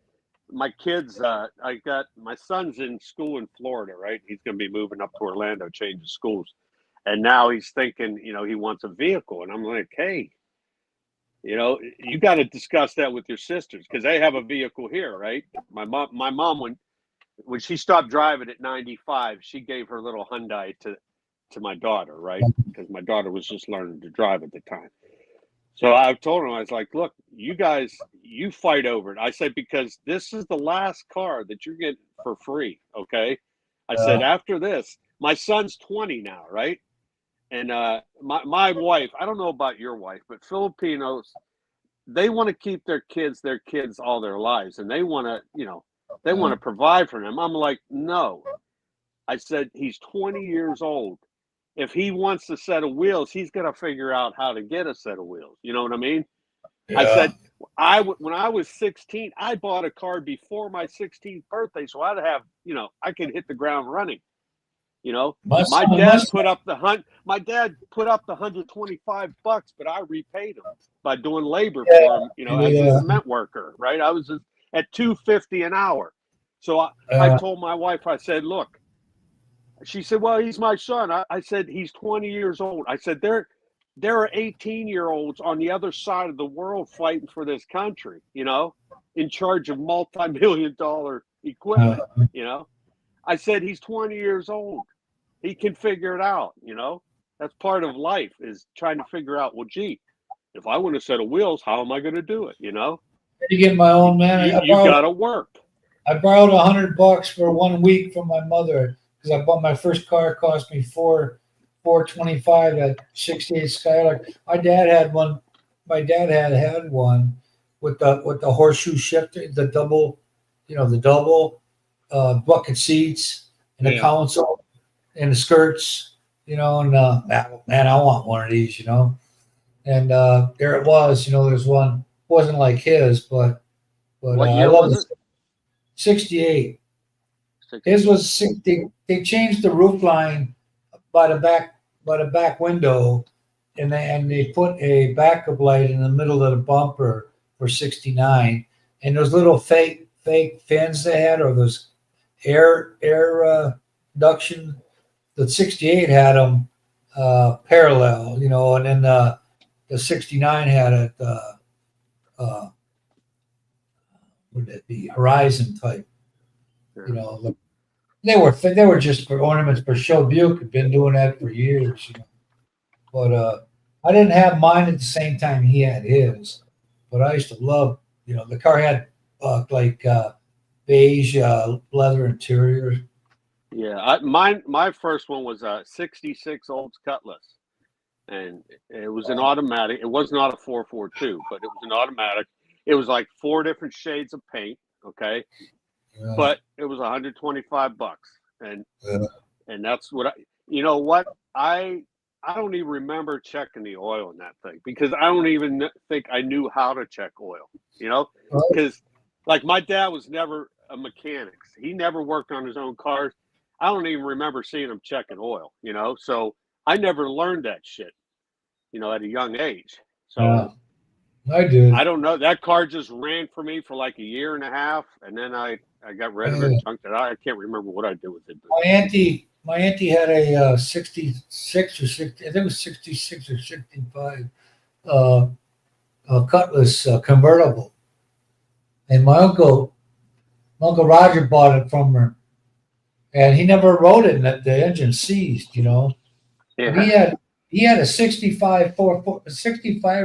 My kids, I got my son's in school in Florida, right? He's going to be moving up to Orlando, changing schools, and now he's thinking, he wants a vehicle, and I'm like, hey, you got to discuss that with your sisters because they have a vehicle here, right? My mom, when she stopped driving at 95, she gave her little Hyundai to my daughter, right? Because my daughter was just learning to drive at the time. So I told him, I was like, look, you guys, you fight over it. I said, because this is the last car that you're getting for free. Okay. I said, Uh, after this, my son's 20 now, right? And my wife, I don't know about your wife, but Filipinos, they want to keep their kids all their lives. And they want to, they want to provide for them. I'm like, no. I said, he's 20 years old. If he wants a set of wheels, he's going to figure out how to get a set of wheels. You know what I mean? I yeah. said, when I was 16, I bought a car before my 16th birthday, so I'd have, I could hit the ground running. My My son, dad put up the $125, but I repaid him by doing labor yeah, for him, as a yeah, cement worker, right? I was at $250 an hour. So I uh, told my wife, I said, look, she said, well, he's my son. I said, he's 20 years old. I said, there are 18-year-olds on the other side of the world fighting for this country, in charge of multi-million-dollar equipment, uh, I said, he's 20 years old. He can figure it out, That's part of life is trying to figure out, well, gee, if I want a set of wheels, how am I going to do it, to get my own, man. You got to work. I borrowed $100 for 1 week from my mother because I bought my first car. It cost me $425 at 68 Skylark. My dad had one. My dad had one with the horseshoe shifter, the double, the double bucket seats and the Yeah. console and the skirts, and man, I want one of these, And there it was, there's one. Wasn't like his, but What I year love was it. 68. 60. His was they changed the roof line by the back window, and they put a backup light in the middle of the bumper for 69, and those little fake fins they had, or those air duction. The 68 had them parallel, and then the 69 had it. Would it be horizon type? Yeah. They were just for ornaments for show. Buick had been doing that for years, But I didn't have mine at the same time he had his. But I used to love, the car had beige leather interior. Yeah, my first one was a '66 Olds Cutlass, and it was an automatic. It was not a 442, but it was an automatic. It was like 4 different shades of paint. Okay, Yeah, but it was $125, and yeah. that's what you know what I don't even remember checking the oil in that thing because I don't even think I knew how to check oil. Right. Because like my dad was never a mechanic. He never worked on his own cars. I don't even remember seeing him checking oil. So I never learned that shit. At a young age. Yeah, So I did. I don't know. That car just ran for me for like a year and a half, and then I got rid of it, Uh, chunked it out. I can't remember what I did with it. my auntie had a 66 or 60. I think it was 66 or 65. Cutlass convertible, and my Uncle Roger bought it from her, and he never rode it, and the engine seized, you know. But Yeah. he had a 65 or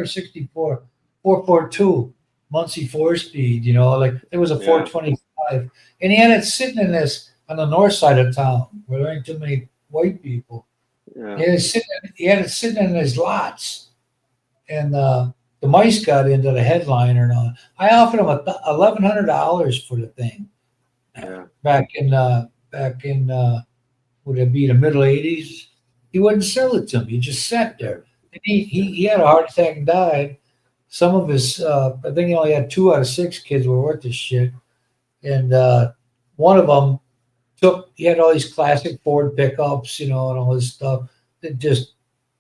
64 442 Muncie 4-speed, you know, like it was a Yeah. 425, and he had it sitting in this on the north side of town where there ain't too many white people. Yeah. He had it sitting in his lots, and the mice got into the headliner and all. I offered him $1,100 for the thing Yeah. back in would it be the middle '80s? He wouldn't sell it to me. He just sat there. And he had a heart attack and died. Some of his, I think he only had 2 out of 6 kids were worth this shit. And one of them he had all these classic Ford pickups, you know, and all this stuff. That just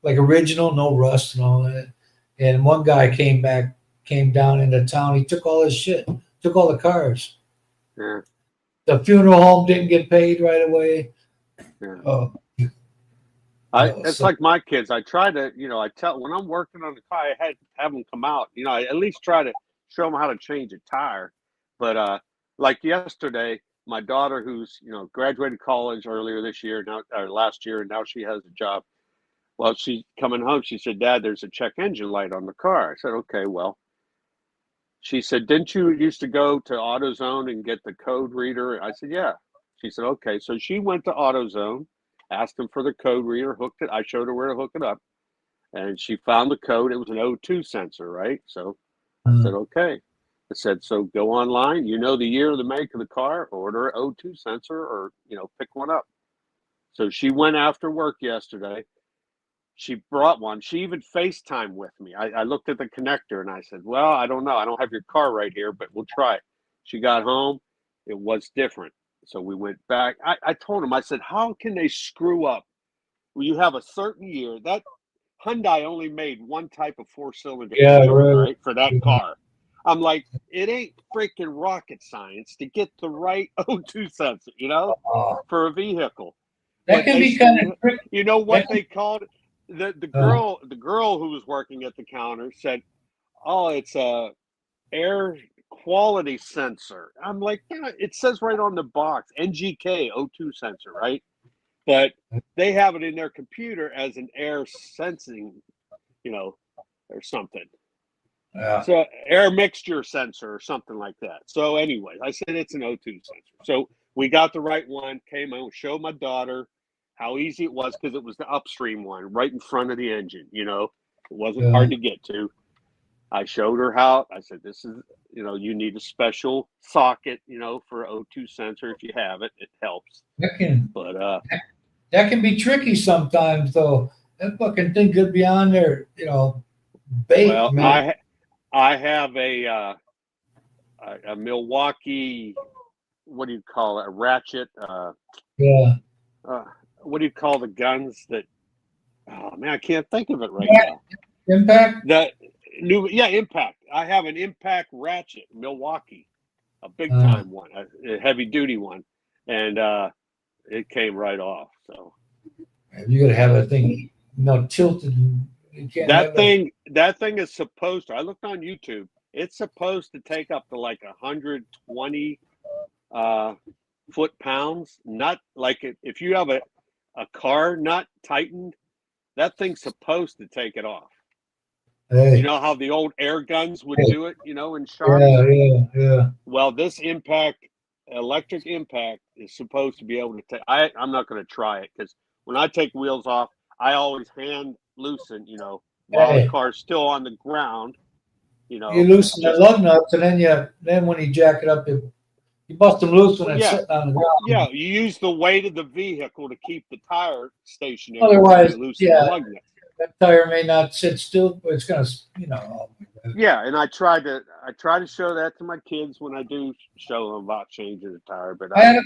like original, no rust and all that. And one guy came down into town. He took all his shit, took all the cars. Yeah. The funeral home didn't get paid right away. Yeah. It's So- like my kids. I try to, I tell when I'm working on the car, I have them come out. I at least try to show them how to change a tire. But like yesterday, my daughter, who's graduated college earlier this year, now or last year, and now she has a job. Well, she's coming home. She said, "Dad, there's a check engine light on the car." I said, "Okay, well." She said, "Didn't you used to go to AutoZone and get the code reader?" I said, "Yeah." She said, "Okay." So she went to AutoZone, asked them for the code reader, hooked it. I showed her where to hook it up, and she found the code. It was an O2 sensor, right? So I said, "Okay." I said, "So go online. You know the year, the make of the car. Order an O2 sensor, or pick one up." So she went after work yesterday. She brought one. She even FaceTime with me. I looked at the connector and I said, "Well, I don't know. I don't have your car right here, but we'll try it." She got home. It was different. So we went back. I told him, I said, "How can they screw up? Well, you have a certain year. That Hyundai only made one type of 4-cylinder Yeah, engine, right. right, for that Yeah. car." I'm like, it ain't freaking rocket science to get the right O2 sensor, for a vehicle. That But can they be kind of tricky. You know what That- they called it? The girl who was working at the counter said, "Oh, it's a air quality sensor." I'm like, "Yeah, it says right on the box, NGK O2 sensor, right?" But they have it in their computer as an air sensing, or something. Yeah. So air mixture sensor or something like that. So anyway, I said it's an O2 sensor. So we got the right one, came out, showed my daughter how easy it was because it was the upstream one right in front of the engine, It wasn't Yeah. hard to get to. I showed her how. I said, "This is, you need a special socket, for O2 sensor. If you have it, it helps." That can But that can be tricky sometimes, though. That fucking thing could be on there, bait, well, man. I have a Milwaukee, what do you call it? A ratchet. Yeah. What do you call the guns that? Oh man, I can't think of it right Yeah. now. Impact. The Impact. I have an Impact ratchet, Milwaukee, a big time one, a heavy duty one, and it came right off. So You gotta have that thing, tilted. You can't that have thing is supposed to. I looked on YouTube. It's supposed to take up to like 120 foot-pounds. Not like if you have a car nut tightened, that thing's supposed to take it off. Hey. You know how the old air guns would do it, in shops? Yeah. Well, this electric impact is supposed to be able to take. I'm not going to try it because when I take wheels off, I always hand loosen, while the car's still on the ground. You loosen the lug nuts, and then when you jack it up, you bust them loose when it's sitting on the ground. Yeah, you use the weight of the vehicle to keep the tire stationary. Otherwise, you loosen the lug nuts. That tire may not sit still, but it's gonna, Yeah, and I try to show that to my kids when I do show them about changing the tire. But I had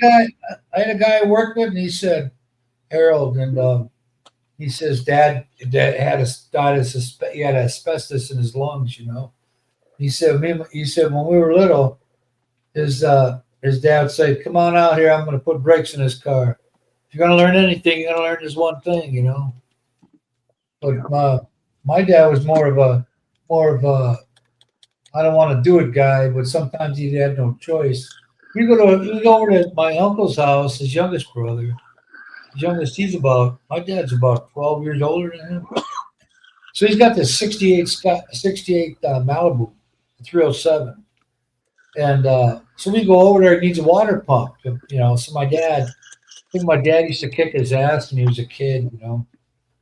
a guy I worked with, and he said, Harold, and he says, Dad had he had asbestos in his lungs, He said, when we were little, his dad said, "Come on out here, I'm going to put brakes in this car. If you're going to learn anything, you're going to learn this one thing, But my dad was more of a I don't want to do it guy, but sometimes he had no choice. We go over to my uncle's house, his youngest brother. His youngest, my dad's about 12 years older than him. So he's got this 68 Malibu 307. And so we go over there, he needs a water pump. So I think my dad used to kick his ass when he was a kid, And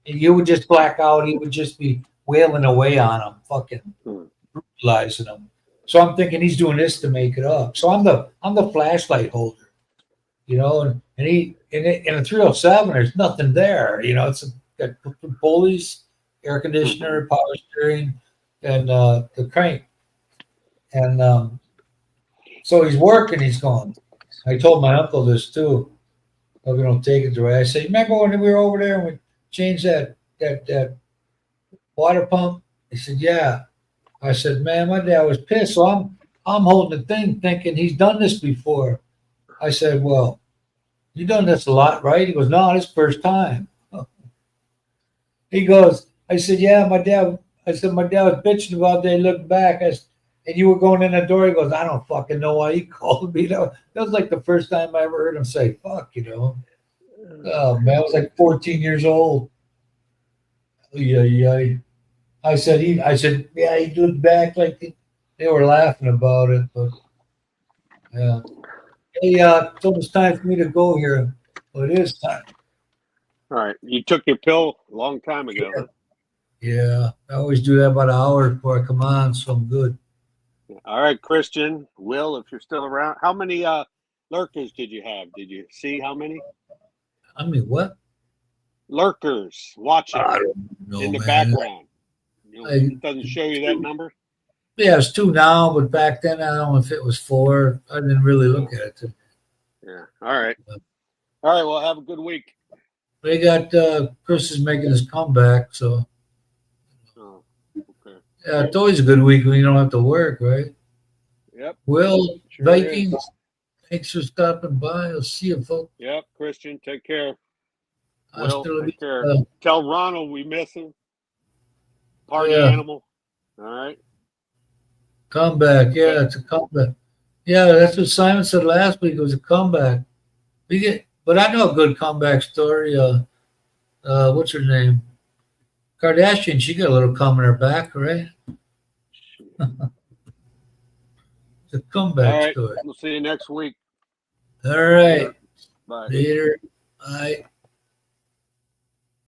you would just black out. He would just be wailing away on him, fucking brutalizing him. So I'm thinking he's doing this to make it up. So I'm the flashlight holder, and he in a 307, there's nothing there. It's got pulleys, air conditioner, power steering, and the crank. And so he's working. He's going. I told my uncle this too. We're gonna take it the way I said. Remember when we were over there and we changed that water pump? He said, "Yeah." I said, "Man, my dad was pissed." So I'm holding the thing, thinking he's done this before. I said, "Well, you done this a lot, right?" He goes, "No, this first time." He goes, I said, "Yeah, my dad." I said, "My dad was bitching about that." He looked back. And you were going in the door. He goes, "I don't fucking know why he called me." That was like the first time I ever heard him say "fuck." Oh man, I was like 14 years old. Yeah. I said, yeah, he looked back like they were laughing about it, but yeah. Hey, it's almost time for me to go here. Well, it is time. All right. You took your pill a long time ago, huh? Yeah, I always do that about an hour before I come on, so I'm good. All right, Christian, Will, if you're still around, how many lurkers did you have? Did you see how many? I mean, what? Lurkers watching I don't know, in the man. background. It doesn't show you that number? Yeah, it's 2 now, but back then I don't know if it was 4. I didn't really look at it. Yeah. All right. All right. Well, have a good week. They got Chris is making his comeback, so Oh, okay. yeah, it's always a good week when you don't have to work, right? Yep. Will, Sure Vikings, is. thanks for stopping by. I'll see you, folks. Yep, Christian, take care. Hasta Will, la take care. vista. Tell Ronald we miss him. Party Yeah. animal. All right. Comeback, yeah, it's a comeback. Yeah, that's what Simon said last week. It was a comeback. But I know a good comeback story. What's her name? Kardashian. She got a little cum in her back, right? It's a comeback All right. story. We'll see you next week. All right. Bye. Later. Bye.